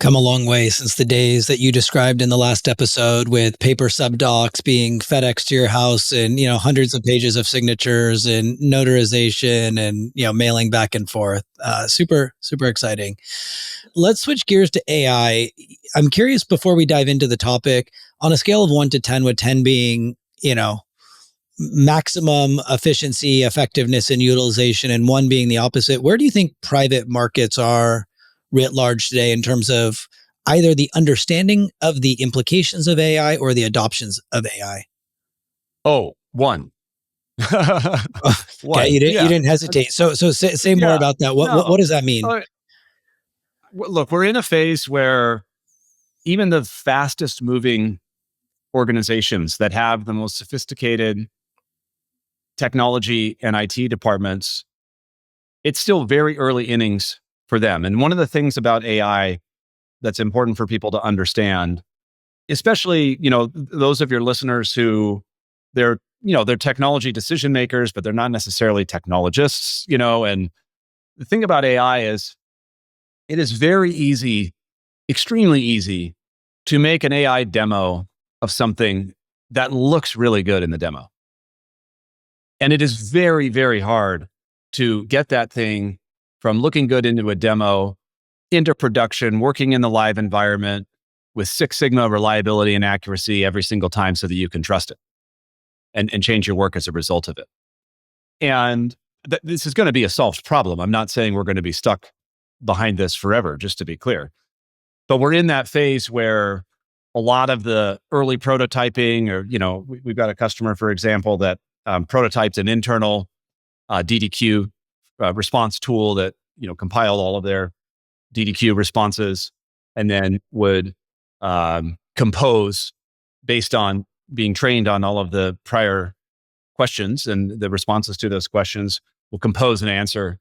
Come a long way since the days that you described in the last episode with paper subdocs being FedEx to your house and, hundreds of pages of signatures and notarization and, mailing back and forth. Super, super exciting. Let's switch gears to AI. I'm curious before we dive into the topic, on a scale of 1 to 10, with 10 being, maximum efficiency, effectiveness, and utilization, and 1 being the opposite, where do you think private markets are writ large today in terms of either the understanding of the implications of AI or the adoptions of AI? Oh, 1. Okay, you didn't hesitate. So say more about that. What does that mean? Look, we're in a phase where even the fastest moving organizations that have the most sophisticated technology and IT departments, it's still very early innings for them. And one of the things about AI that's important for people to understand, especially, those of your listeners who they're technology decision makers, but they're not necessarily technologists, and the thing about AI is it is very easy, extremely easy to make an AI demo of something that looks really good in the demo. And it is very, very hard to get that thing from looking good into a demo, into production, working in the live environment with Six Sigma reliability and accuracy every single time so that you can trust it and change your work as a result of it. And this is going to be a solved problem. I'm not saying we're going to be stuck behind this forever, just to be clear. But we're in that phase where a lot of the early prototyping, or, we've got a customer, for example, that prototyped an internal DDQ response tool that, compiled all of their DDQ responses and then would compose based on being trained on all of the prior questions and the responses to those questions, will compose an answer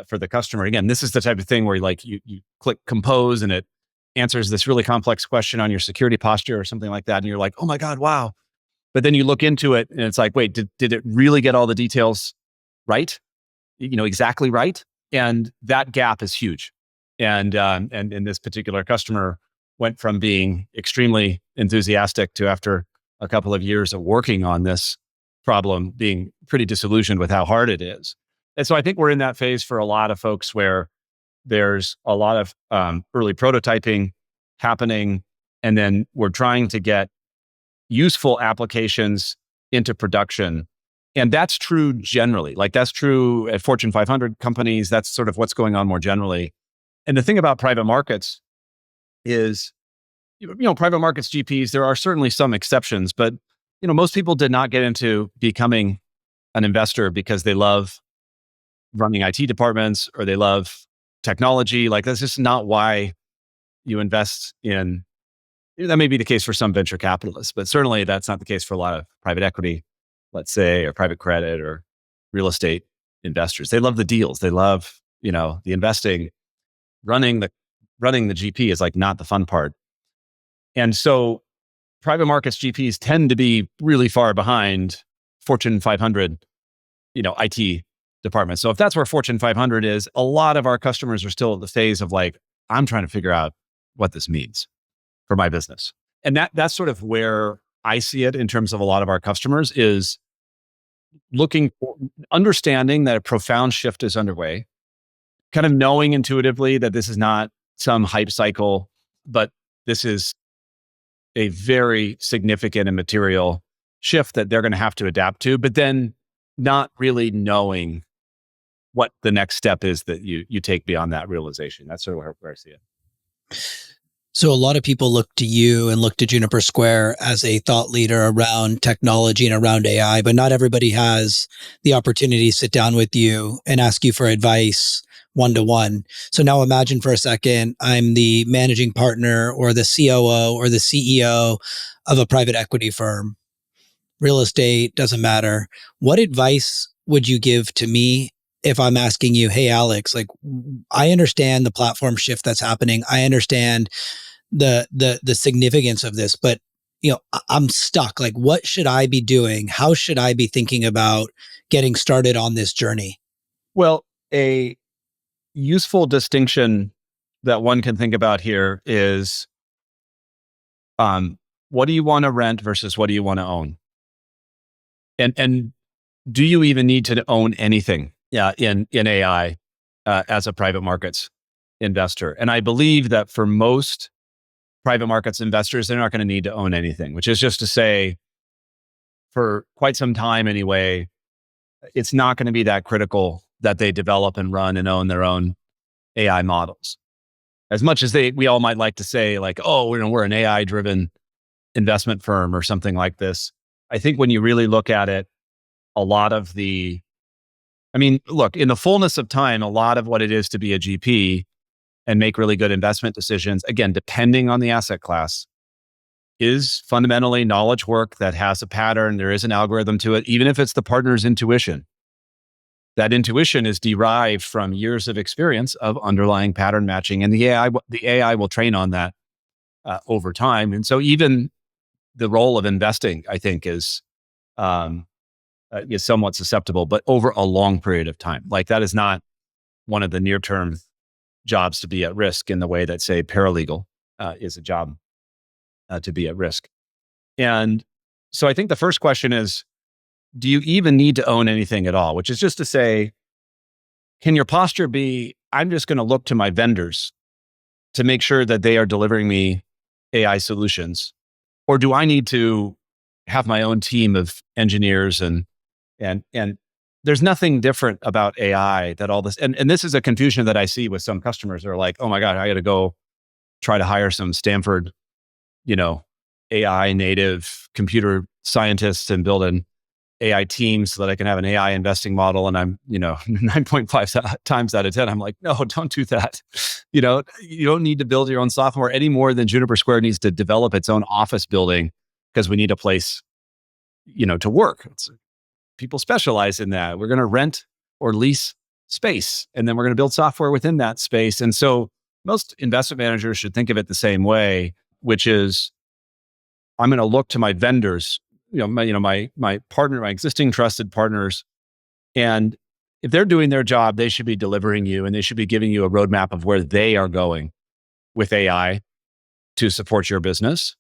for the customer. Again, this is the type of thing where you click compose and it answers this really complex question on your security posture or something like that. And you're like, oh my God, wow. But then you look into it and it's like, wait, did it really get all the details right? Exactly right? And that gap is huge. And this particular customer went from being extremely enthusiastic to, after a couple of years of working on this problem, being pretty disillusioned with how hard it is. And so I think we're in that phase for a lot of folks where there's a lot of early prototyping happening, and then we're trying to get useful applications into production. And that's true generally. Like, that's true at Fortune 500 companies. That's sort of what's going on more generally. And the thing about private markets is, private markets GPs, there are certainly some exceptions, but, most people did not get into becoming an investor because they love running IT departments or they love technology. Like, that's just not why you invest in. That may be the case for some venture capitalists, but certainly that's not the case for a lot of private equity, let's say, or private credit or real estate investors. They love the deals. They love, the investing. Running the GP is like not the fun part. And so private markets GPs tend to be really far behind Fortune 500, IT departments. So if that's where Fortune 500 is, a lot of our customers are still at the phase of like, I'm trying to figure out what this means for my business. And that's sort of where I see it in terms of a lot of our customers, is understanding that a profound shift is underway, kind of knowing intuitively that this is not some hype cycle, but this is a very significant and material shift that they're going to have to adapt to, but then not really knowing what the next step is that you take beyond that realization. That's sort of where I see it. So a lot of people look to you and look to Juniper Square as a thought leader around technology and around AI, but not everybody has the opportunity to sit down with you and ask you for advice one to one. So now imagine for a second, I'm the managing partner or the COO or the CEO of a private equity firm, real estate, doesn't matter. What advice would you give to me if I'm asking you, hey, Alex, like I understand the platform shift that's happening. I understand the significance of this, but I'm stuck. Like, what should I be doing? How should I be thinking about getting started on this journey? Well, a useful distinction that one can think about here is um, what do you want to rent versus what do you want to own? And do you even need to own anything in AI as a private markets investor? And I believe that for most private markets investors, they're not going to need to own anything, which is just to say, for quite some time anyway, it's not going to be that critical that they develop and run and own their own AI models. As much as we all might like to say, like, oh, we're an AI driven investment firm or something like this. I think when you really look at it, a lot of look, in the fullness of time, a lot of what it is to be a GP and make really good investment decisions, again, depending on the asset class, is fundamentally knowledge work that has a pattern. There is an algorithm to it, even if it's the partner's intuition. That intuition is derived from years of experience of underlying pattern matching, and the AI will train on that over time. And so, even the role of investing, I think, is somewhat susceptible, but over a long period of time. Like, that is not one of the near term jobs to be at risk in the way that, say, paralegal is a job to be at risk. And so, I think the first question is, do you even need to own anything at all? Which is just to say, can your posture be, I'm just going to look to my vendors to make sure that they are delivering me AI solutions? Or do I need to have my own team of engineers and there's nothing different about AI that all this, and this is a confusion that I see with some customers. They're like, oh my God, I got to go try to hire some Stanford, AI native computer scientists and build an AI team so that I can have an AI investing model. And I'm, 9.5 times out of 10, I'm like, no, don't do that. You don't need to build your own software any more than Juniper Square needs to develop its own office building because we need a place, to work. People specialize in that. We're going to rent or lease space, and then we're going to build software within that space. And so most investment managers should think of it the same way, which is, I'm going to look to my vendors, my partner, my existing trusted partners. And if they're doing their job, they should be delivering you, and they should be giving you a roadmap of where they are going with AI to support your business.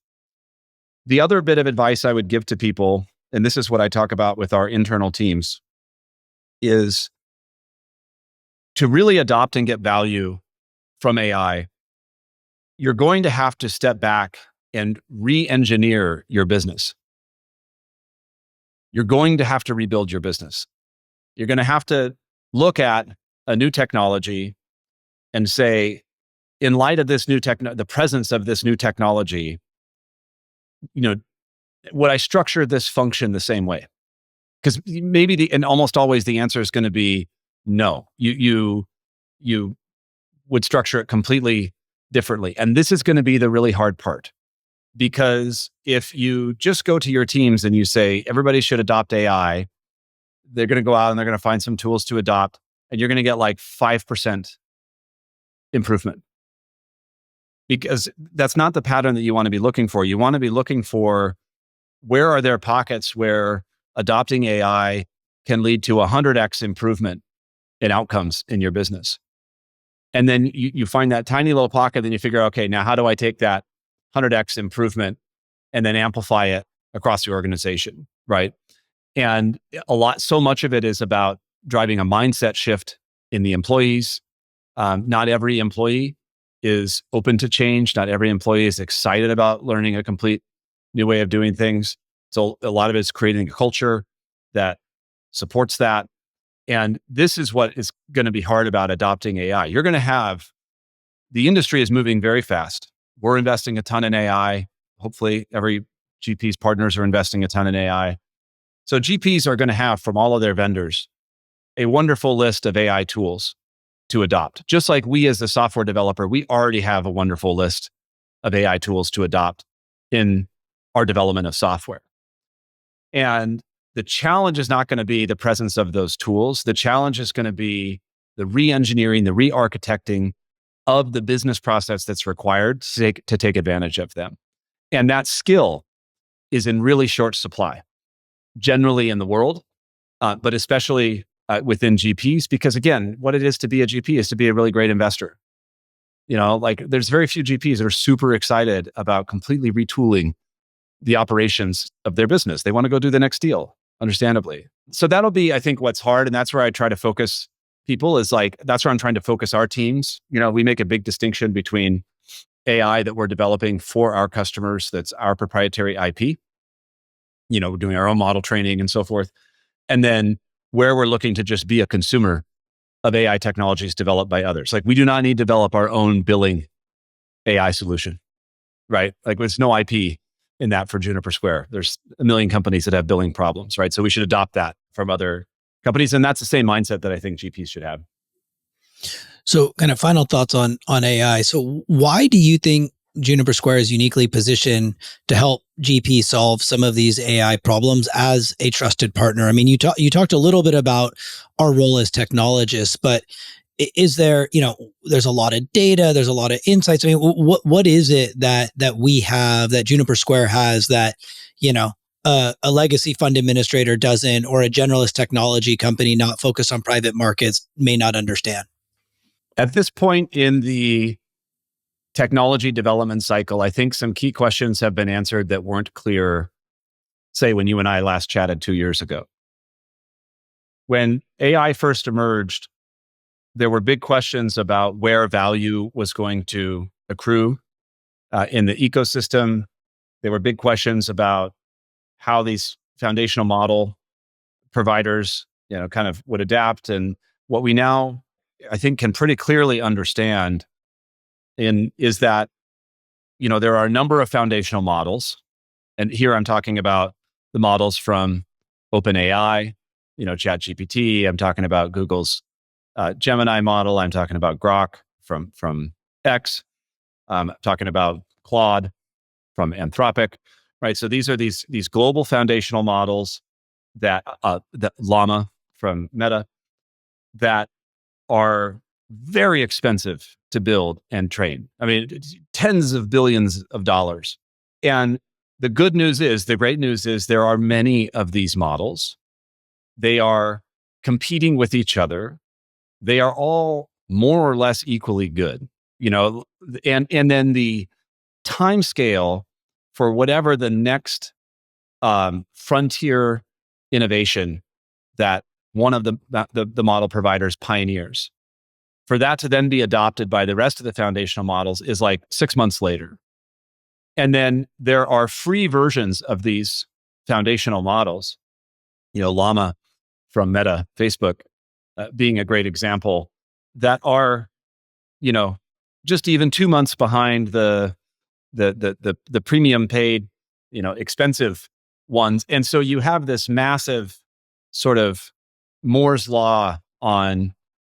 The other bit of advice I would give to people, and this is what I talk about with our internal teams, is to really adopt and get value from AI, you're going to have to step back and re-engineer your business. You're going to have to rebuild your business. You're going to have to look at a new technology and say, in light of this the presence of this new technology, would I structure this function the same way? Because maybe and almost always the answer is going to be no. You would structure it completely differently. And this is going to be the really hard part. Because if you just go to your teams and you say, everybody should adopt AI, they're going to go out and they're going to find some tools to adopt, and you're going to get like 5% improvement. Because that's not the pattern that you want to be looking for. You want to be looking for, where are there pockets where adopting AI can lead to 100x improvement in outcomes in your business? And then you find that tiny little pocket, then you figure, okay, now how do I take that 100x improvement and then amplify it across the organization, right? And so much of it is about driving a mindset shift in the employees. Not every employee is open to change. Not every employee is excited about learning a complete new way of doing things. So a lot of it is creating a culture that supports that. And this is what is going to be hard about adopting AI. The industry is moving very fast. We're investing a ton in AI. Hopefully, every GP's partners are investing a ton in AI. So GPs are going to have from all of their vendors a wonderful list of AI tools to adopt. Just like we as the software developer, we already have a wonderful list of AI tools to adopt in our development of software. And the challenge is not going to be the presence of those tools. The challenge is going to be the re-engineering, the re-architecting of the business process that's required to take advantage of them. And that skill is in really short supply, generally in the world, but especially within GPs, because again, what it is to be a GP is to be a really great investor. Like there's very few GPs that are super excited about completely retooling the operations of their business. They want to go do the next deal, understandably. So that'll be, I think, what's hard. And that's where I try to focus people is like, that's where I'm trying to focus our teams. We make a big distinction between AI that we're developing for our customers. That's our proprietary IP. We're doing our own model training and so forth. And then where we're looking to just be a consumer of AI technologies developed by others. Like we do not need to develop our own billing AI solution, right? Like there's no IP in that for Juniper Square. There's a million companies that have billing problems, right? So we should adopt that from other companies. And that's the same mindset that I think GPs should have. So kind of final thoughts on AI. So why do you think Juniper Square is uniquely positioned to help GP solve some of these AI problems as a trusted partner? I mean, you talked a little bit about our role as technologists, but is there, there's a lot of data, there's a lot of insights. I mean, what is it that we have, that Juniper Square has, that, a legacy fund administrator doesn't, or a generalist technology company not focused on private markets may not understand? At this point in the technology development cycle, I think some key questions have been answered that weren't clear, say, when you and I last chatted 2 years ago. When AI first emerged, there were big questions about where value was going to accrue in the ecosystem. There were big questions about how these foundational model providers, kind of would adapt. And what we now, I think, can pretty clearly understand is that, there are a number of foundational models. And here I'm talking about the models from OpenAI, ChatGPT. I'm talking about Google's Gemini model. I'm talking about Grok from X. I'm talking about Claude from Anthropic, right? So these are these global foundational models that Llama from Meta, that are very expensive to build and train. I mean, it's tens of billions of dollars. And the great news is there are many of these models. They are competing with each other. They are all more or less equally good, and then the time scale for whatever the next frontier innovation that one of the model providers pioneers, for that to then be adopted by the rest of the foundational models is like 6 months later. And then there are free versions of these foundational models, Llama from Meta, Facebook, being a great example, that are, just even 2 months behind the premium paid, expensive ones. And so you have this massive sort of Moore's law on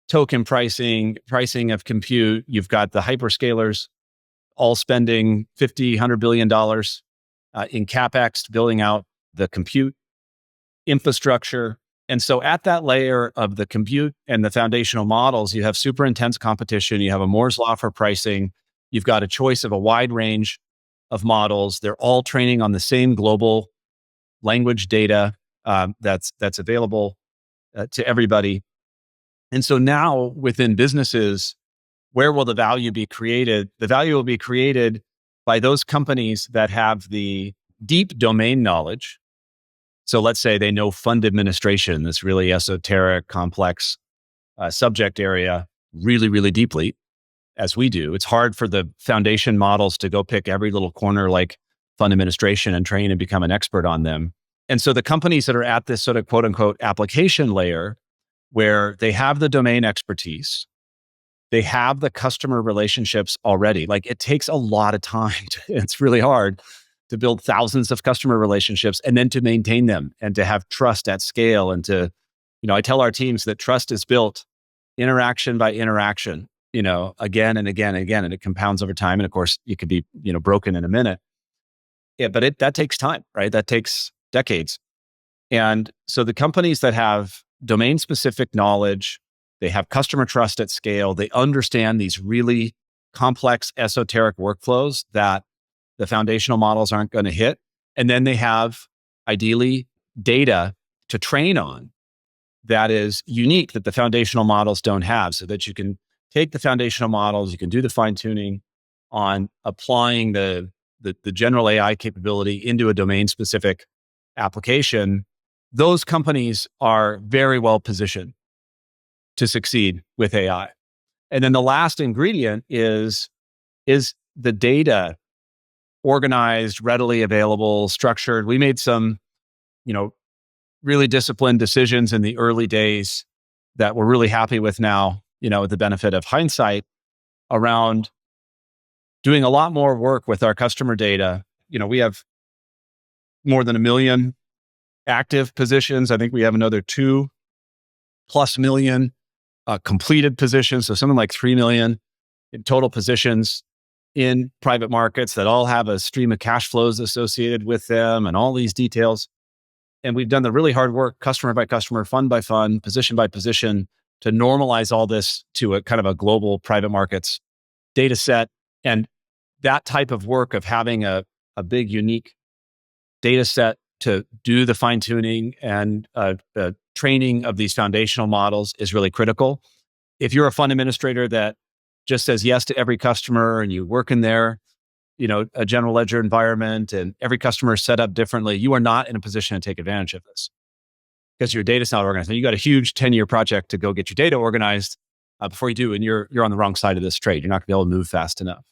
token pricing of compute. You've got the hyperscalers all spending $50-100 billion in CapEx building out the compute infrastructure. And so at that layer of the compute and the foundational models, you have super intense competition. You have a Moore's law for pricing. You've got a choice of a wide range of models. They're all training on the same global language data that's available to everybody. And so now within businesses, where will the value be created? The value will be created by those companies that have the deep domain knowledge. So let's say they know fund administration, this really esoteric, complex subject area, really, really deeply, as we do. It's hard for the foundation models to go pick every little corner like fund administration and train and become an expert on them. And so the companies that are at this sort of quote unquote application layer, where they have the domain expertise, They have the customer relationships already. Like it takes a lot of time. It's really hard to build thousands of customer relationships and then to maintain them and to have trust at scale and to, I tell our teams that trust is built interaction by interaction, again and again and again, and it compounds over time. And of course, it could be, broken in a minute. Yeah, but that takes time, right? That takes decades. And so the companies that have domain specific knowledge, they have customer trust at scale, they understand these really complex esoteric workflows that the foundational models aren't going to hit. And then they have ideally data to train on that is unique that the foundational models don't have, so that you can take the foundational models, you can do the fine tuning on applying the general AI capability into a domain specific application. Those companies are very well positioned to succeed with AI. And then the last ingredient is the data organized, readily available, structured. We made some, really disciplined decisions in the early days that we're really happy with now, with the benefit of hindsight, around doing a lot more work with our customer data. We have more than 1 million active positions. I think we have another 2+ million completed positions. So something like 3 million in total positions in private markets that all have a stream of cash flows associated with them and all these details. And we've done the really hard work, customer by customer, fund by fund, position by position, to normalize all this to a kind of a global private markets data set. And that type of work of having a big, unique data set to do the fine tuning and the training of these foundational models is really critical. If you're a fund administrator that just says yes to every customer and you work in there, a general ledger environment, and every customer is set up differently, you are not in a position to take advantage of this because your data's not organized. And you got a huge 10-year project to go get your data organized before you do, and you're on the wrong side of this trade. You're not going to be able to move fast enough.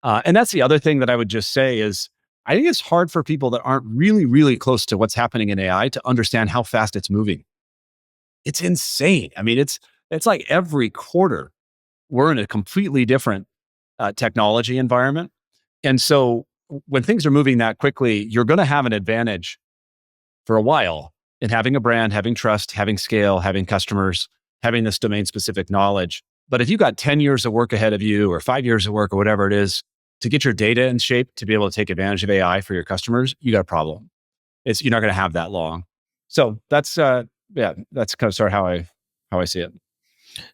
And that's the other thing that I would just say is, I think it's hard for people that aren't really, really close to what's happening in AI to understand how fast it's moving. It's insane. I mean, it's like every quarter we're in a completely different technology environment. And so when things are moving that quickly, you're going to have an advantage for a while in having a brand, having trust, having scale, having customers, having this domain specific knowledge. But if you've got 10 years of work ahead of you or 5 years of work or whatever it is to get your data in shape to be able to take advantage of AI for your customers, you got a problem. You're not going to have that long. So that's kind of sort of how I see it.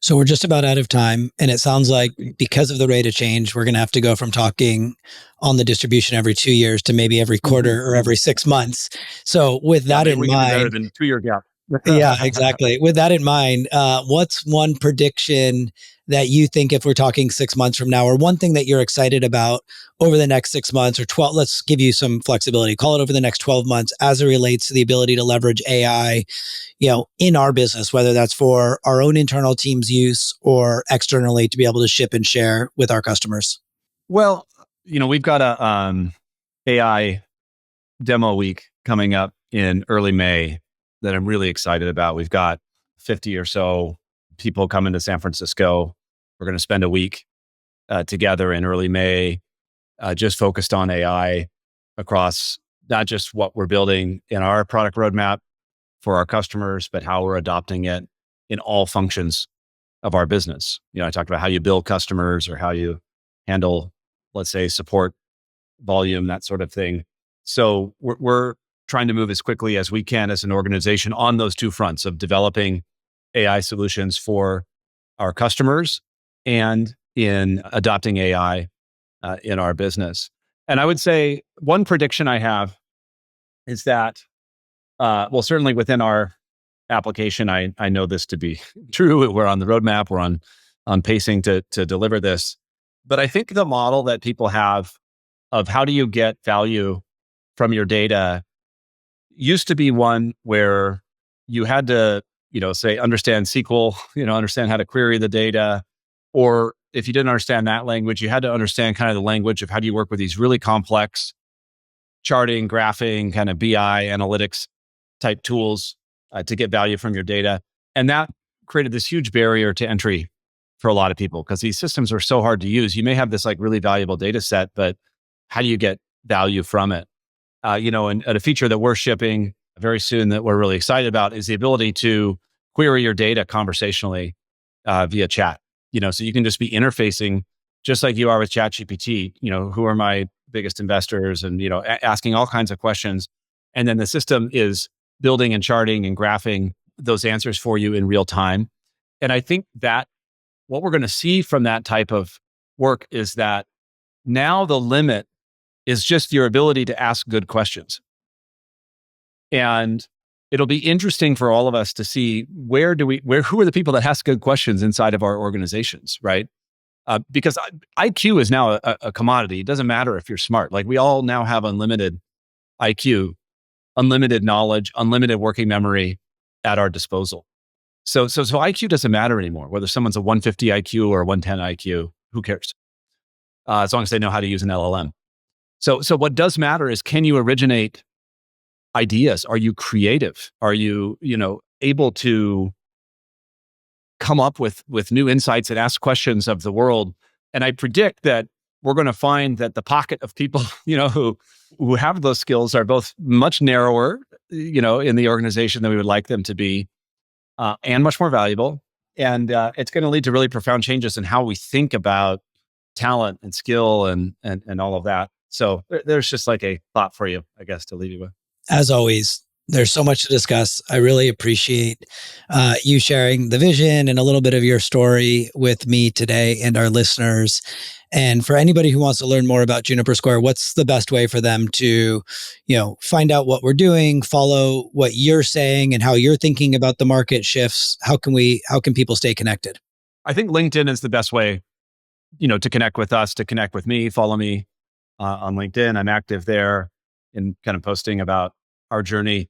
So we're just about out of time. And it sounds like because of the rate of change, we're going to have to go from talking on the distribution every 2 years to maybe every quarter or every 6 months. So with that in mind, better than 2-year gap. Yeah, exactly. With that in mind, what's one prediction that you think, if we're talking 6 months from now, or one thing that you're excited about over the next 6 months or 12, let's give you some flexibility, call it over the next 12 months as it relates to the ability to leverage AI, in our business, whether that's for our own internal team's use or externally to be able to ship and share with our customers? Well, we've got a AI demo week coming up in early May that I'm really excited about. We've got 50 or so people coming to San Francisco. We're going to spend a week together in early May, just focused on AI across not just what we're building in our product roadmap for our customers, but how we're adopting it in all functions of our business. I talked about how you build customers or how you handle, let's say, support volume, that sort of thing. So we're trying to move as quickly as we can as an organization on those two fronts of developing AI solutions for our customers and in adopting AI in our business. And I would say one prediction I have is that, certainly within our application, I know this to be true. We're on the roadmap. We're on pacing to deliver this. But I think the model that people have of how do you get value from your data used to be one where you had to, say, understand SQL, understand how to query the data. Or if you didn't understand that language, you had to understand kind of the language of how do you work with these really complex charting, graphing, kind of BI analytics type tools to get value from your data. And that created this huge barrier to entry for a lot of people because these systems are so hard to use. You may have this like really valuable data set, but how do you get value from it? And a feature that we're shipping very soon that we're really excited about is the ability to query your data conversationally via chat. So you can just be interfacing just like you are with ChatGPT. Who are my biggest investors, and asking all kinds of questions, and then the system is building and charting and graphing those answers for you in real time. And I think that what we're going to see from that type of work is that now the limit is just your ability to ask good questions. And it'll be interesting for all of us to see who are the people that ask good questions inside of our organizations, right? Because IQ is now a commodity. It doesn't matter if you're smart. Like we all now have unlimited IQ, unlimited knowledge, unlimited working memory at our disposal. So IQ doesn't matter anymore. Whether someone's a 150 IQ or a 110 IQ, who cares? As long as they know how to use an LLM. So what does matter is, can you originate ideas? Are you creative? Are you, able to come up with new insights and ask questions of the world? And I predict that we're going to find that the pocket of people, who have those skills are both much narrower, in the organization than we would like them to be, and much more valuable. And it's going to lead to really profound changes in how we think about talent and skill and all of that. So there's just like a thought for you, I guess, to leave you with. As always, there's so much to discuss. I really appreciate you sharing the vision and a little bit of your story with me today and our listeners. And for anybody who wants to learn more about Juniper Square, what's the best way for them to, find out what we're doing, follow what you're saying and how you're thinking about the market shifts? How can people stay connected? I think LinkedIn is the best way, to connect with us, to connect with me. Follow me on LinkedIn. I'm active there and kind of posting about our journey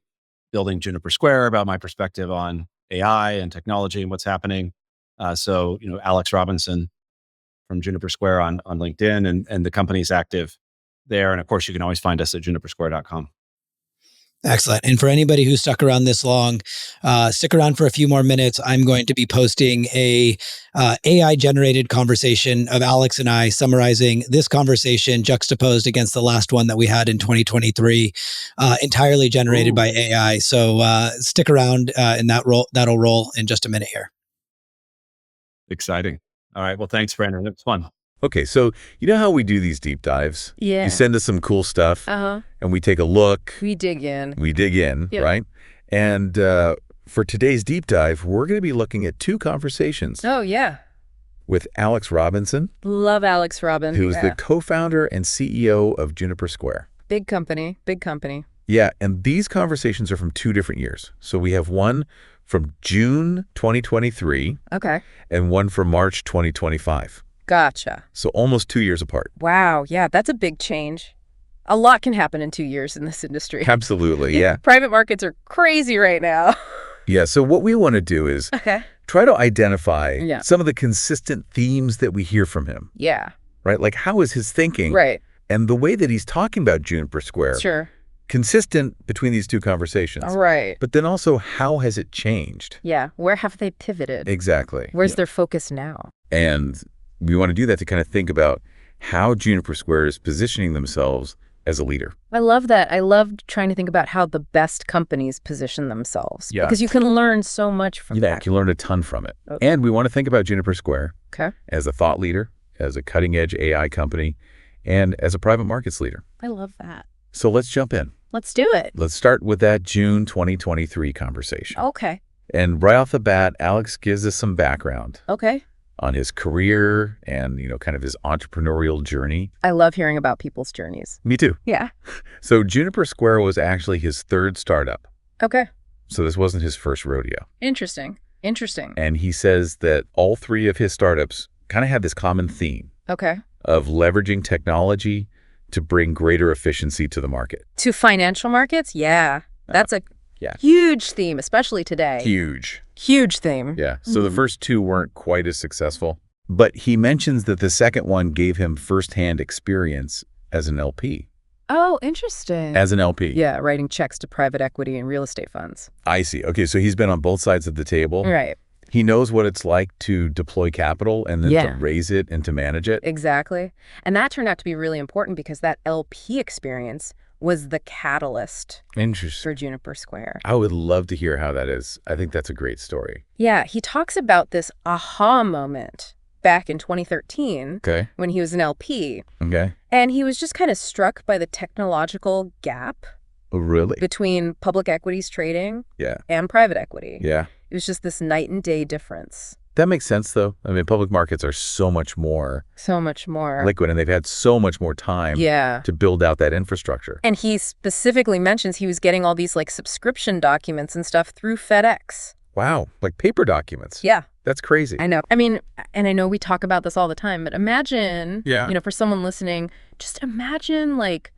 building Juniper Square, about my perspective on AI and technology and what's happening. So Alex Robinson from Juniper Square on LinkedIn, and the company's active there. And of course, you can always find us at junipersquare.com. Excellent. And for anybody who stuck around this long, stick around for a few more minutes. I'm going to be posting a AI-generated conversation of Alex and I summarizing this conversation juxtaposed against the last one that we had in 2023, entirely generated by AI. So stick around, and that'll roll in just a minute here. Exciting. All right. Well, thanks, Brandon. It was fun. Okay, so you know how we do these deep dives? Yeah. You send us some cool stuff, Uh-huh. and we take a look. We dig in. Yep. Right? And for today's deep dive, we're going to be looking at two conversations Oh, yeah. with Alex Robinson, Love Alex Robin. who's the co-founder and CEO of Juniper Square. Big company. Yeah, and these conversations are from 2 different years. So we have one from June 2023 Okay. and one from March 2025. Gotcha. So almost 2 years apart. Wow. Yeah, that's a big change. A lot can happen in 2 years in this industry. Absolutely, yeah. Private markets are crazy right now. Yeah, so what we want to do is Okay. try to identify Yeah. some of the consistent themes that we hear from him, Yeah. right? Like, how is his thinking Right. and the way that he's talking about Juniper Square Sure. consistent between these two conversations? All right. But then also, how has it changed? Yeah. Where have they pivoted? Exactly. Where's Yeah. their focus now? And we want to do that to kind of think about how Juniper Square is positioning themselves as a leader. I love that. I love trying to think about how the best companies position themselves. Yeah. Because you can learn so much from Yeah, that. you can learn a ton from it. Oh. And we want to think about Juniper Square Okay. as a thought leader, as a cutting-edge AI company, and as a private markets leader. I love that. So let's jump in. Let's do it. Let's start with that June 2023 conversation. Okay. And right off the bat, Alex gives us some background Okay. on his career and, kind of his entrepreneurial journey. I love hearing about people's journeys. Me too. Yeah. So Juniper Square was actually his 3rd startup. Okay. So this wasn't his first rodeo. Interesting. And he says that all 3 of his startups kind of had this common theme Okay. of leveraging technology to bring greater efficiency to the market. To financial markets? Yeah. That's a yeah. huge theme, especially today. Huge theme. Yeah. So the first 2 weren't quite as successful. But he mentions that the second one gave him firsthand experience as an LP. Oh, interesting. As an LP. Yeah, writing checks to private equity and real estate funds. I see. Okay, so he's been on both sides of the table. Right. He knows what it's like to deploy capital and then to raise it and to manage it. Exactly. And that turned out to be really important because that LP experience was the catalyst Interesting. for Juniper Square. I would love to hear how that is. I think that's a great story. Yeah, he talks about this aha moment back in 2013 Okay. when he was an LP. Okay. And he was just kind of struck by the technological gap Oh, really? between public equities trading Yeah. and private equity. Yeah. It was just this night and day difference. That makes sense, though. I mean, public markets are so much more So much more. liquid, and they've had so much more time to build out that infrastructure. And he specifically mentions he was getting all these like subscription documents and stuff through FedEx. Wow. Like paper documents. Yeah. That's crazy. I know. I mean, and I know we talk about this all the time, but imagine, Yeah. you know, for someone listening, just imagine like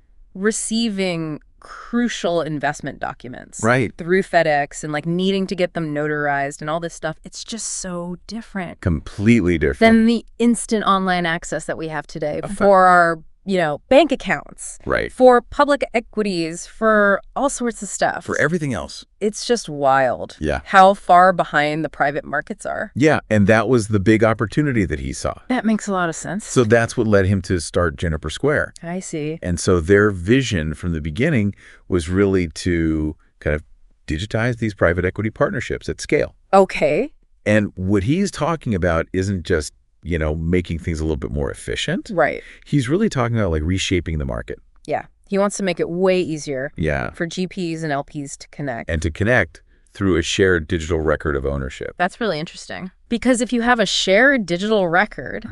receiving crucial investment documents Right. through FedEx and like needing to get them notarized and all this stuff. It's just so different Completely different. than the instant online access that we have today for our, you know, bank accounts, Right. for public equities, for all sorts of stuff. For everything else. It's just wild Yeah. how far behind the private markets are. Yeah. And that was the big opportunity that he saw. That makes a lot of sense. So that's what led him to start Juniper Square. I see. And so their vision from the beginning was really to kind of digitize these private equity partnerships at scale. Okay. And what he's talking about isn't just, you know, making things a little bit more efficient. Right. He's really talking about like reshaping the market. Yeah. He wants to make it way easier Yeah. for GPs and LPs to connect. And to connect through a shared digital record of ownership. That's really interesting. Because if you have a shared digital record,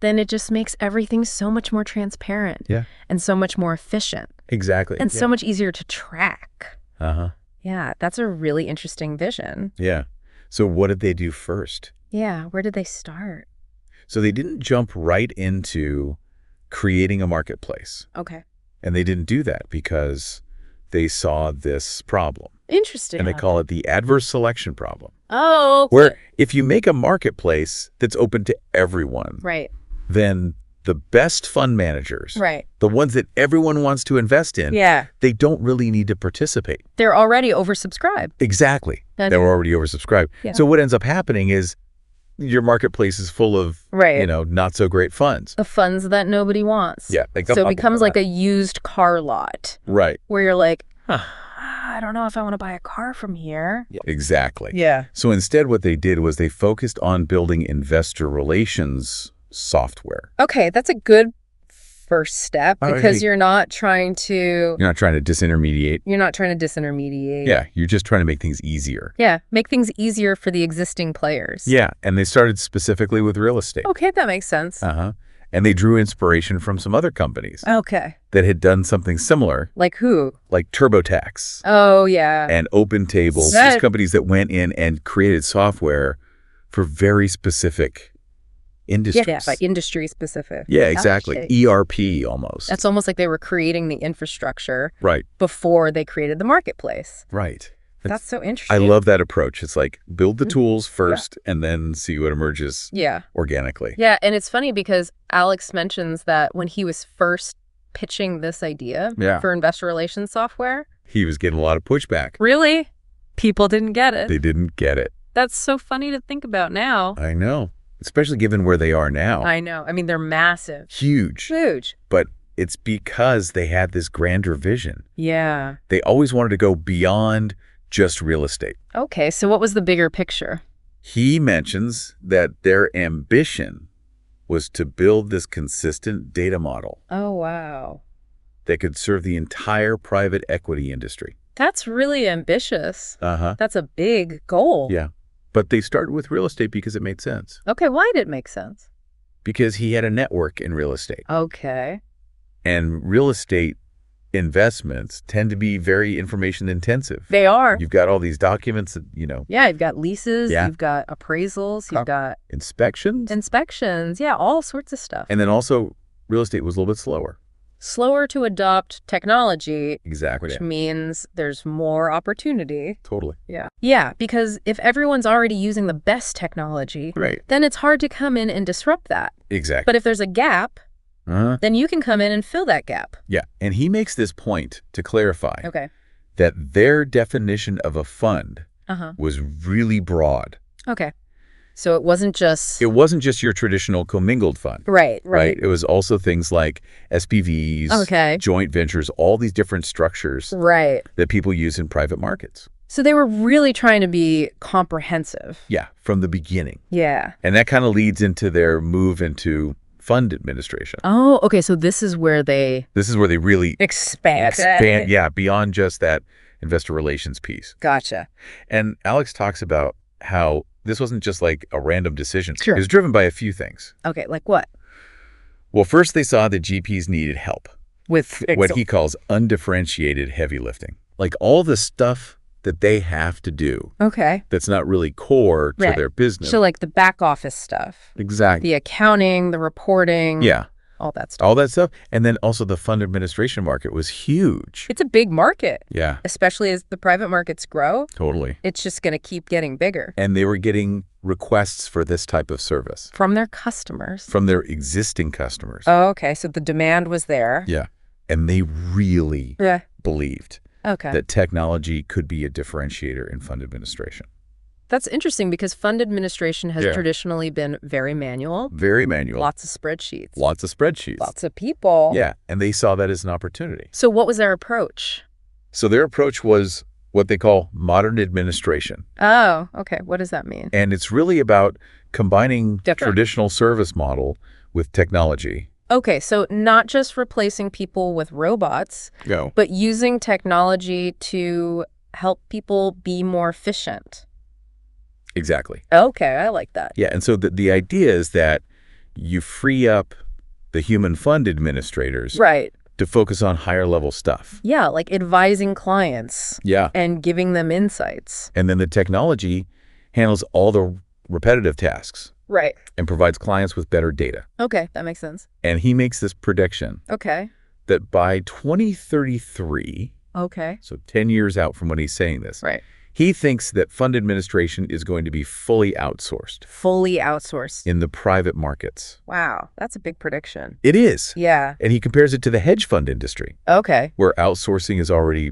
then it just makes everything so much more transparent. Yeah. And so much more efficient. Exactly. And so much easier to track. Uh-huh. Yeah, that's a really interesting vision. Yeah. So what did they do first? Yeah, where did they start? So they didn't jump right into creating a marketplace. Okay. And they didn't do that because they saw this problem. Interesting. And they call it the adverse selection problem. Oh, okay. Where if you make a marketplace that's open to everyone, Right. then the best fund managers, Right. the ones that everyone wants to invest in, Yeah. they don't really need to participate. They're already oversubscribed. Exactly. That's- They were already oversubscribed. Yeah. So what ends up happening is your marketplace is full of, Right. you know, not so great funds. The funds that nobody wants. Yeah. So it becomes like a used car lot Right. where you're like, I don't know if I want to buy a car from here. Exactly. Yeah. So instead what they did was they focused on building investor relations software. Okay, that's a good first step Oh, because hey. you're not trying to You're not trying to disintermediate. disintermediate. Yeah. You're just trying to make things easier. Yeah, make things easier for the existing players. Yeah. And they started specifically with real estate. Okay, that makes sense. Uh-huh. And they drew inspiration from some other companies Okay. that had done something similar, Like who? like TurboTax Oh, yeah. and OpenTable. That- These companies that went in and created software for very specific industries. Yeah, like industry specific. Yeah, exactly. Okay. ERP almost. That's almost like they were creating the infrastructure right. before they created the marketplace. Right. That's so I interesting. love that approach. It's like build the tools first and then see what emerges Yeah. organically. Yeah, and it's funny because Alex mentions that when he was first pitching this idea Yeah. for investor relations software, He was getting a lot of pushback. really, people didn't get it. They didn't get it. That's so funny to think about now. I know. Especially given where they are now. I know. I mean, they're massive. Huge. Huge. But it's because they had this grander vision. Yeah. They always wanted to go beyond just real estate. Okay, so what was the bigger picture? He mentions that their ambition was to build this consistent data model Oh, wow. that could serve the entire private equity industry. That's really ambitious. Uh-huh. That's a big goal. Yeah. But they started with real estate because it made sense. Okay, why did it make sense? Because he had a network in real estate. Okay. And real estate investments tend to be very information intensive. They are. You've got all these documents that, you know, Yeah, you've got leases, Yeah. you've got appraisals, you've got inspections. inspections. Yeah, all sorts of stuff. And then also real estate was a little bit slower. Slower to adopt technology, Exactly. which means there's more opportunity. Totally. Yeah. Yeah, because if everyone's already using the best technology, Right. then it's hard to come in and disrupt that. Exactly. But if there's a gap, then you can come in and fill that gap. Yeah. And he makes this point to clarify Okay. that their definition of a fund Uh-huh. was really broad. Okay. So it wasn't just... It wasn't just your traditional commingled fund. Right. It was also things like SPVs, joint ventures, all these different structures that people use in private markets. So they were really trying to be comprehensive. Yeah, from the beginning. Yeah. And that kind of leads into their move into fund administration. Oh, okay. So this is where they really expand. Yeah, beyond just that investor relations piece. Gotcha. And Alex talks about how this wasn't just like a random decision. Sure. It was driven by a few things. Okay, like what? Well, first they saw that GPs needed help With what he calls undifferentiated heavy lifting. Like all the stuff that they have to do that's not really core to their business. So like the back office stuff. Exactly. The accounting, the reporting. Yeah. All that stuff. All that stuff. And then also the fund administration market was huge. It's a big market. Yeah. Especially as the private markets grow. Totally. It's just going to keep getting bigger. And they were getting requests for this type of service. From their customers. From their existing customers. Oh, okay. So the demand was there. Yeah. And they really believed that technology could be a differentiator in fund administration. That's interesting because fund administration has traditionally been very manual. Very manual. Lots of spreadsheets. Lots of people. Yeah, and they saw that as an opportunity. So what was their approach? So their approach was what they call modern administration. Oh, okay. What does that mean? And it's really about combining traditional service model with technology. Okay, so not just replacing people with robots, but using technology to help people be more efficient. Exactly. Okay, I like that. Yeah, and so the idea is that you free up the human fund administrators to focus on higher level stuff. Yeah, like advising clients. Yeah. And giving them insights. And then the technology handles all the repetitive tasks. Right. And provides clients with better data. Okay, that makes sense. And he makes this prediction. Okay. That by 2033, so 10 years out from when he's saying this, he thinks that fund administration is going to be fully outsourced. Fully outsourced. In the private markets. Wow, that's a big prediction. It is. Yeah. And he compares it to the hedge fund industry. Okay. Where outsourcing is already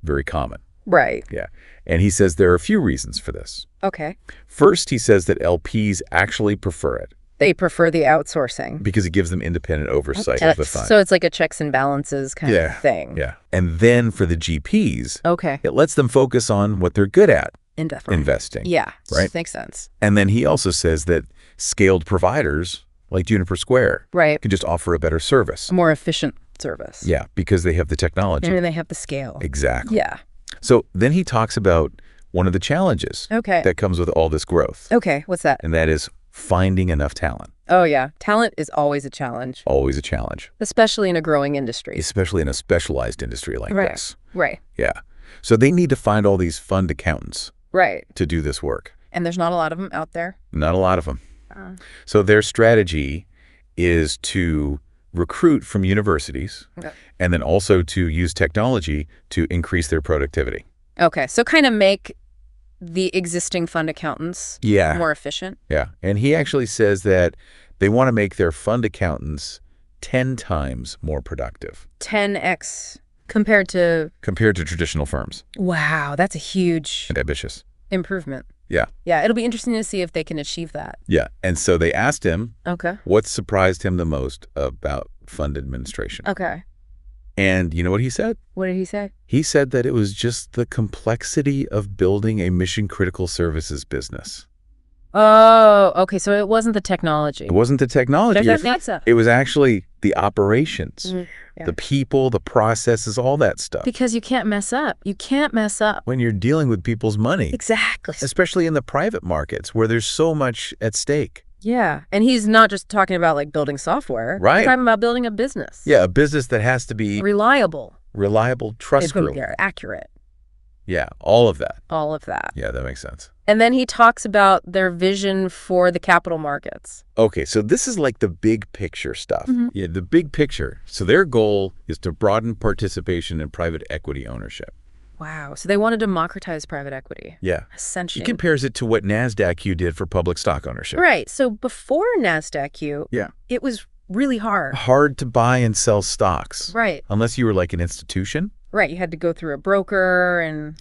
very common. Right. Yeah. And he says there are a few reasons for this. Okay. First, he says that LPs actually prefer it. They prefer the outsourcing. Because it gives them independent oversight of the fund. So it's like a checks and balances kind of thing. Yeah. And then for the GPs, it lets them focus on what they're good at. Investing. Yeah. Right? Makes sense. And then he also says that scaled providers like Juniper Square can just offer a better service. A more efficient service. Yeah, because they have the technology. And they have the scale. Exactly. Yeah. So then he talks about one of the challenges that comes with all this growth. Okay, what's that? And that is finding enough talent. Oh, yeah. Talent is always a challenge. Always a challenge. Especially in a growing industry. Especially in a specialized industry like this. Right. Yeah. So they need to find all these fund accountants to do this work. And there's not a lot of them out there? Not a lot of them. So their strategy is to recruit from universities and then also to use technology to increase their productivity. Okay. So kind of make the existing fund accountants more efficient? Yeah. And he actually says that they want to make their fund accountants 10 times more productive. 10x compared to traditional firms. Wow, that's a huge and ambitious improvement. Yeah. Yeah, it'll be interesting to see if they can achieve that. Yeah. And so they asked him what surprised him the most about fund administration. Okay. And you know what he said? What did he say? He said that it was just the complexity of building a mission-critical services business. Oh, okay. So it wasn't the technology. It wasn't the technology. It was actually the operations, the people, the processes, all that stuff. Because you can't mess up. You can't mess up. When you're dealing with people's money. Exactly. Especially in the private markets where there's so much at stake. Yeah. And he's not just talking about like building software. Right. He's talking about building a business. Yeah, a business that has to be reliable, trustworthy, accurate. Yeah, all of that. All of that. Yeah, that makes sense. And then he talks about their vision for the capital markets. Okay, so this is like the big picture stuff. Yeah, the big picture. So their goal is to broaden participation in private equity ownership. Wow. So they want to democratize private equity. Yeah. Essentially. He compares it to what NASDAQ did for public stock ownership. Right. So before NASDAQ, it was really hard. Hard to buy and sell stocks. Right. Unless you were like an institution. Right. You had to go through a broker and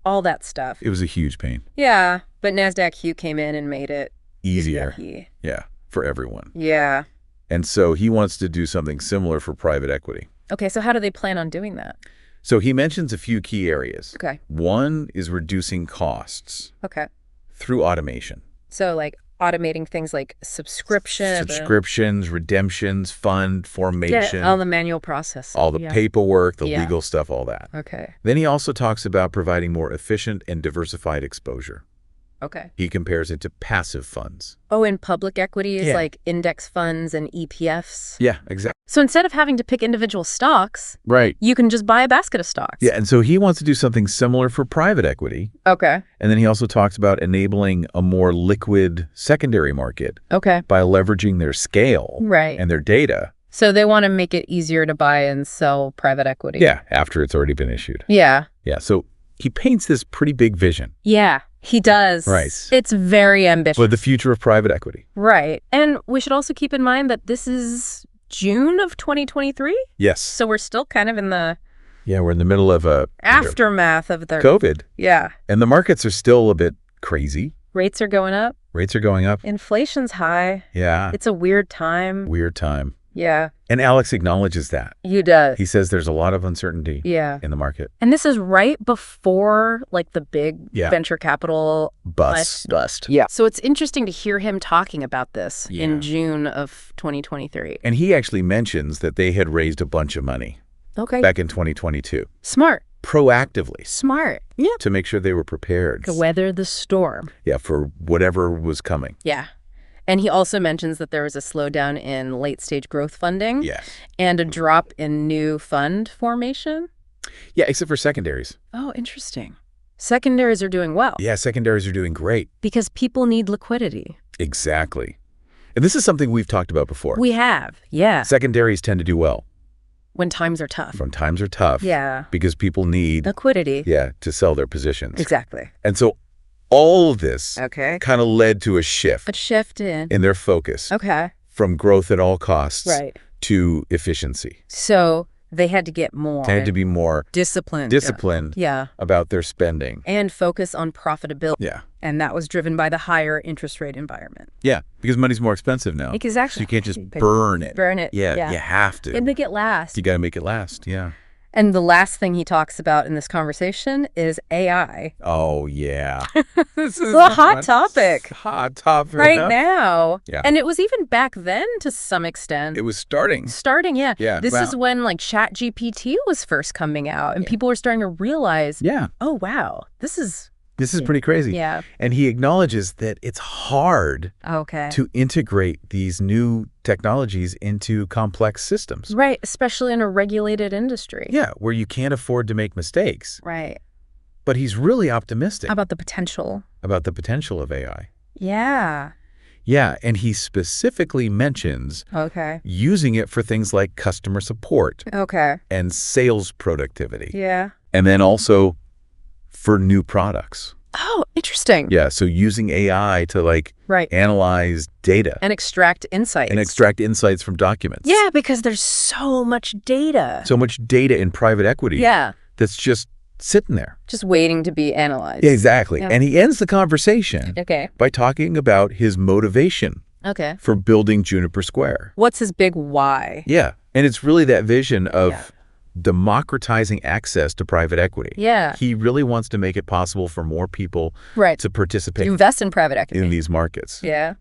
all that stuff. It was a huge pain. Yeah. But NASDAQ came in and made it easier. Yucky. Yeah, for everyone. Yeah. And so he wants to do something similar for private equity. Okay, so how do they plan on doing that? So he mentions a few key areas. Okay. One is reducing costs. Okay. Through automation. So like automating things like subscriptions, redemptions, fund formation. Yeah, all the manual process. All the paperwork, the Yeah. legal stuff, all that. Okay. Then he also talks about providing more efficient and diversified exposure. Okay. He compares it to passive funds. Oh, and public equities Yeah. like index funds and EPFs. Yeah, exactly. So instead of having to pick individual stocks, Right. you can just buy a basket of stocks. Yeah, and so he wants to do something similar for private equity. Okay. And then he also talks about enabling a more liquid secondary market Okay. by leveraging their scale Right. and their data. So they want to make it easier to buy and sell private equity. Yeah, after it's already been issued. Yeah. Yeah, so he paints this pretty big vision. Yeah, he does. Right. It's very ambitious. For the future of private equity. Right. And we should also keep in mind that this is June of 2023. Yes. So we're still kind of in the Yeah, we're in the middle of a aftermath of the COVID. Yeah. And the markets are still a bit crazy. Rates are going up. Rates are going up. Inflation's high. Yeah. It's a weird time. Weird time. Yeah. And Alex acknowledges that. He does. He says there's a lot of uncertainty Yeah. in the market. And this is right before like the big venture capital Bust. Yeah. So it's interesting to hear him talking about this Yeah. in June of 2023. And he actually mentions that they had raised a bunch of money Okay. back in 2022. Smart. Proactively. Smart. Yeah. To make sure they were prepared. To weather the storm. Yeah, for whatever was coming. Yeah. And he also mentions that there was a slowdown in late-stage growth funding. Yes. And a drop in new fund formation. Yeah, except for secondaries. Oh, interesting. Secondaries are doing well. Yeah, secondaries are doing great. Because people need liquidity. Exactly. And this is something we've talked about before. We have. Yeah. Secondaries tend to do well. When times are tough. When times are tough. Yeah. Because people need liquidity. Yeah, to sell their positions. Exactly. And so all of this Okay. kind of led to a shift. A shift in their focus. Okay. From growth at all costs Right. to efficiency. So they had to get more. They had to be more disciplined. Yeah. About their spending. And focus on profitability. Yeah. And that was driven by the higher interest rate environment. Yeah, because money's more expensive now. Exactly. So you can't just burn it. Burn it. Yeah, you have to. And make it last. You got to make it last, yeah. And the last thing he talks about in this conversation is AI. Oh, yeah. This is a hot topic. Hot topic. Right now. Yeah. And it was even back then to some extent. It was starting. Yeah. Yeah. This is when like ChatGPT was first coming out and people were starting to realize, oh, wow, this is pretty crazy. Yeah. And he acknowledges that it's hard to integrate these new technologies into complex systems. Right, especially in a regulated industry. Yeah, where you can't afford to make mistakes. Right. But he's really optimistic. About the potential. About the potential of AI. Yeah. Yeah, and he specifically mentions using it for things like customer support. And sales productivity. Yeah. And then also for new products. Oh, interesting. Yeah, so using AI to like analyze data. And extract insights. And extract insights from documents. Yeah, because there's so much data. So much data in private equity. Yeah. That's just sitting there. Just waiting to be analyzed. Yeah, exactly. Yeah. And he ends the conversation by talking about his motivation for building Juniper Square. What's his big why? Yeah, and it's really that vision of democratizing access to private equity. Yeah. He really wants to make it possible for more people to participate. Invest in private equity. In these markets. Yeah.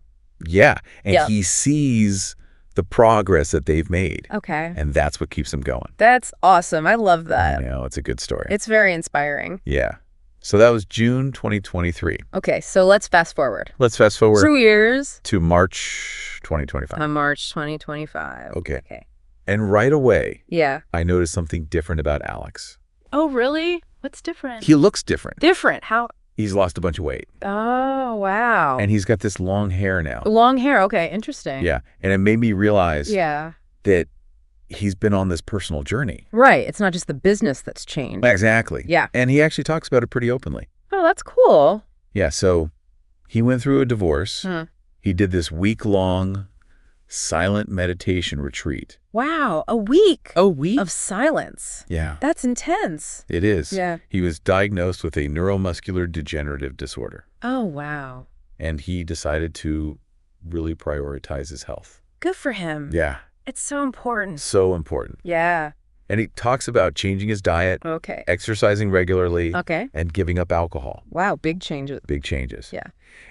Yeah. And he sees the progress that they've made. Okay. And that's what keeps him going. That's awesome. I love that. I know. It's a good story. It's very inspiring. Yeah. So that was June 2023. Okay. So let's fast forward. Let's fast forward. 2 years. To March 2025. March 2025. Okay. And right away, I noticed something different about Alex. Oh, really? What's different? He looks different. Different? How? He's lost a bunch of weight. Oh, wow. And he's got this long hair now. Long hair. Okay, interesting. Yeah. And it made me realize that he's been on this personal journey. Right. It's not just the business that's changed. Exactly. Yeah. And he actually talks about it pretty openly. Oh, that's cool. Yeah. So he went through a divorce. He did this week-long silent meditation retreat. Wow, a week. A week? Of silence. Yeah. That's intense. It is. Yeah. He was diagnosed with a neuromuscular degenerative disorder. Oh, wow. and he decided to really prioritize his health. Good for him. Yeah. It's so important. So important. Yeah. And he talks about changing his diet, Okay. exercising regularly, Okay. and giving up alcohol. Wow, big changes. Big changes. Yeah.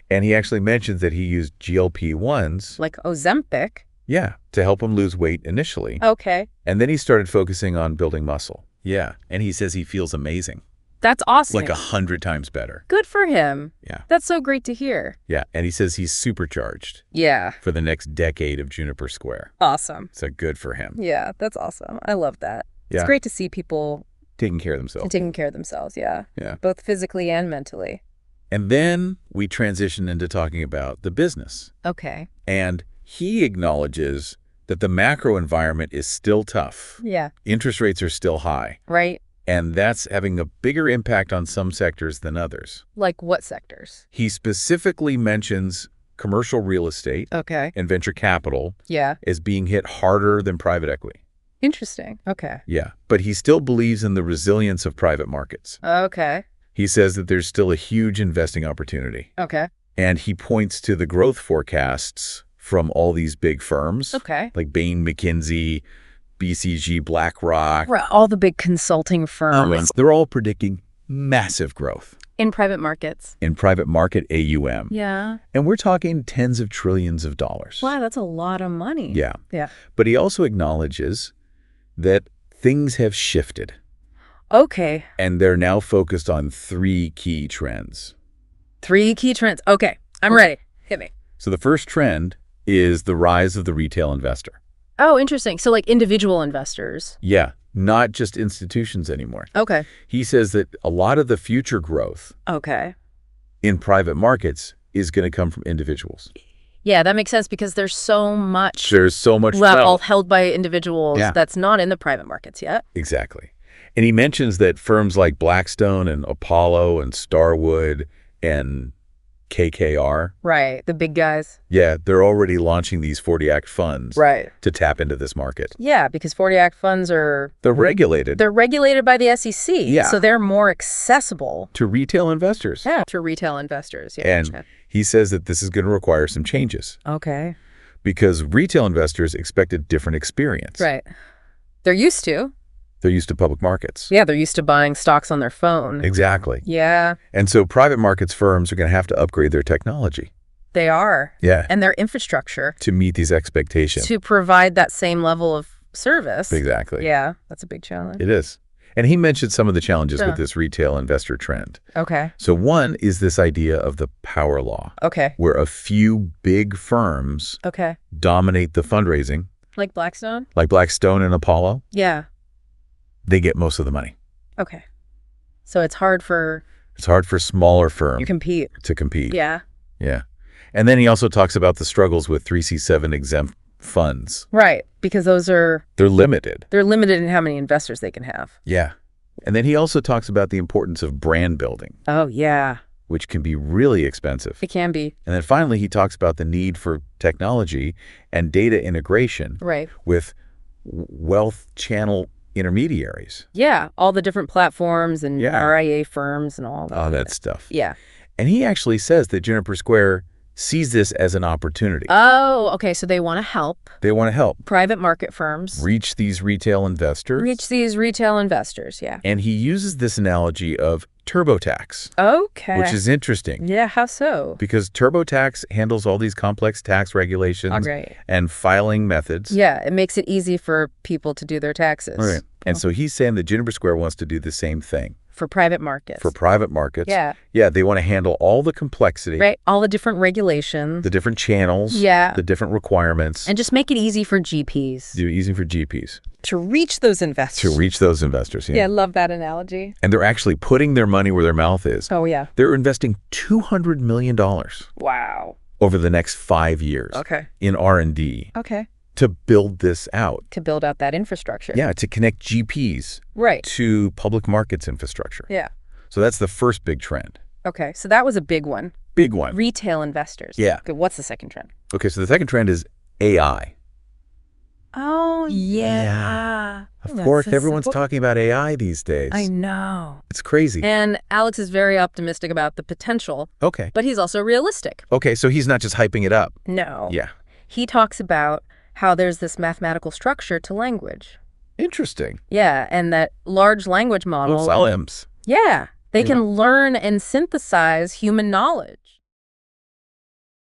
And he actually mentions that he used GLP-1s. Like Ozempic. Yeah, to help him lose weight initially. Okay. And then he started focusing on building muscle. Yeah. And he says he feels amazing. That's awesome. Like 100 times better. Good for him. Yeah. That's so great to hear. Yeah. And he says he's supercharged Yeah. for the next decade of Juniper Square. Awesome. So good for him. Yeah, that's awesome. I love that. Yeah. It's great to see people Taking care of themselves. taking care of themselves. Yeah. Yeah. Both physically and mentally. And then we transition into talking about the business. Okay. And he acknowledges that the macro environment is still tough. Yeah. Interest rates are still high. Right. And that's having a bigger impact on some sectors than others. Like what sectors? He specifically mentions commercial real estate Okay. and venture capital Yeah. as being hit harder than private equity. Interesting. Okay. Yeah. But he still believes in the resilience of private markets. Okay. He says that there's still a huge investing opportunity. Okay. And he points to the growth forecasts from all these big firms. Okay. Like Bain, McKinsey, BCG, BlackRock. Right. All the big consulting firms. They're all predicting massive growth In private markets. in private market AUM. Yeah. And we're talking tens of trillions of dollars. Wow, that's a lot of money. Yeah. Yeah. But he also acknowledges that things have shifted, Okay. and they're now focused on 3 key trends. 3 key trends. Okay. I'm ready. Hit me. So the first trend is the rise of the retail investor. Oh, interesting. So like individual investors. Yeah, not just institutions anymore. Okay. He says that a lot of the future growth Okay. in private markets is going to come from individuals. Yeah, that makes sense because there's so much There's so much wealth held by individuals Yeah. that's not in the private markets yet. Exactly. And he mentions that firms like Blackstone and Apollo and Starwood and KKR, Right. The big guys. yeah, they're already launching these 40 Act funds Right. to tap into this market. Yeah, because 40 Act funds are They're regulated they're regulated by the SEC. Yeah. So they're more accessible to retail investors. to retail investors. Yeah. And he says that this is going to require some changes Okay. because retail investors expect a different experience. Right. They're used to. They're used to public markets. Yeah, they're used to buying stocks on their phone. Exactly. Yeah, And so private markets firms are going to have to upgrade their technology. they are. Yeah. And their infrastructure To meet these expectations. to provide that same level of service. Exactly. Yeah, that's a big challenge. It is. And he mentioned some of the challenges Yeah. with this retail investor trend. Okay. So one is this idea of the power law, Okay. where a few big firms Okay. dominate the fundraising, Like Blackstone? like Blackstone and Apollo. Yeah. They get most of the money. Okay. So it's hard for It's hard for smaller you firms compete. to compete. Yeah. Yeah. And then he also talks about the struggles with 3C7 exempt funds. Right. Because they're They're limited. in how many investors they can have. Yeah. And then he also talks about the importance of brand building, Oh, yeah. which can be really expensive. It can be. And then finally, he talks about the need for technology and data integration Right. with wealth channel intermediaries. Yeah. All the different platforms and Yeah. RIA firms and all that. All that stuff. Yeah. And he actually says that Juniper Square sees this as an opportunity. Oh, okay. So they want to help They want to help private market firms reach these retail investors. reach these retail investors. Yeah. And he uses this analogy of TurboTax, Okay. which is interesting Yeah. How so? because TurboTax handles all these complex tax regulations Oh, great. and filing methods. Yeah. It makes it easy for people to do their taxes. Right. And so he's saying that Juniper Square wants to do the same thing For private markets. for private markets. Yeah. Yeah, they want to handle all the complexity, Right. All the different regulations. the different channels, Yeah. the different requirements. And just make it easy for GPs do it easy for GPs to reach those investors. to reach those investors. Yeah, I love that analogy. And they're actually putting their money where their mouth is. Oh, yeah. They're investing $200 million Wow. over the next 5 years Okay. in R&D Okay. to build this out. To build out that infrastructure. Yeah, to connect GPs Right. to public markets infrastructure. Yeah. So that's the first big trend. Okay. So that was a big one. Big one. Retail investors. Yeah. Okay. What's the second trend? Okay, so the second trend is AI. Oh, yeah. Of course, everyone's talking about AI these days. I know. It's crazy. And Alex is very optimistic about the potential. Okay. But he's also realistic. Okay, so he's not just hyping it up. No. Yeah. He talks about how there's this mathematical structure to language. Interesting. Yeah, and that large language models... LLMs. Yeah, they can learn and synthesize human knowledge.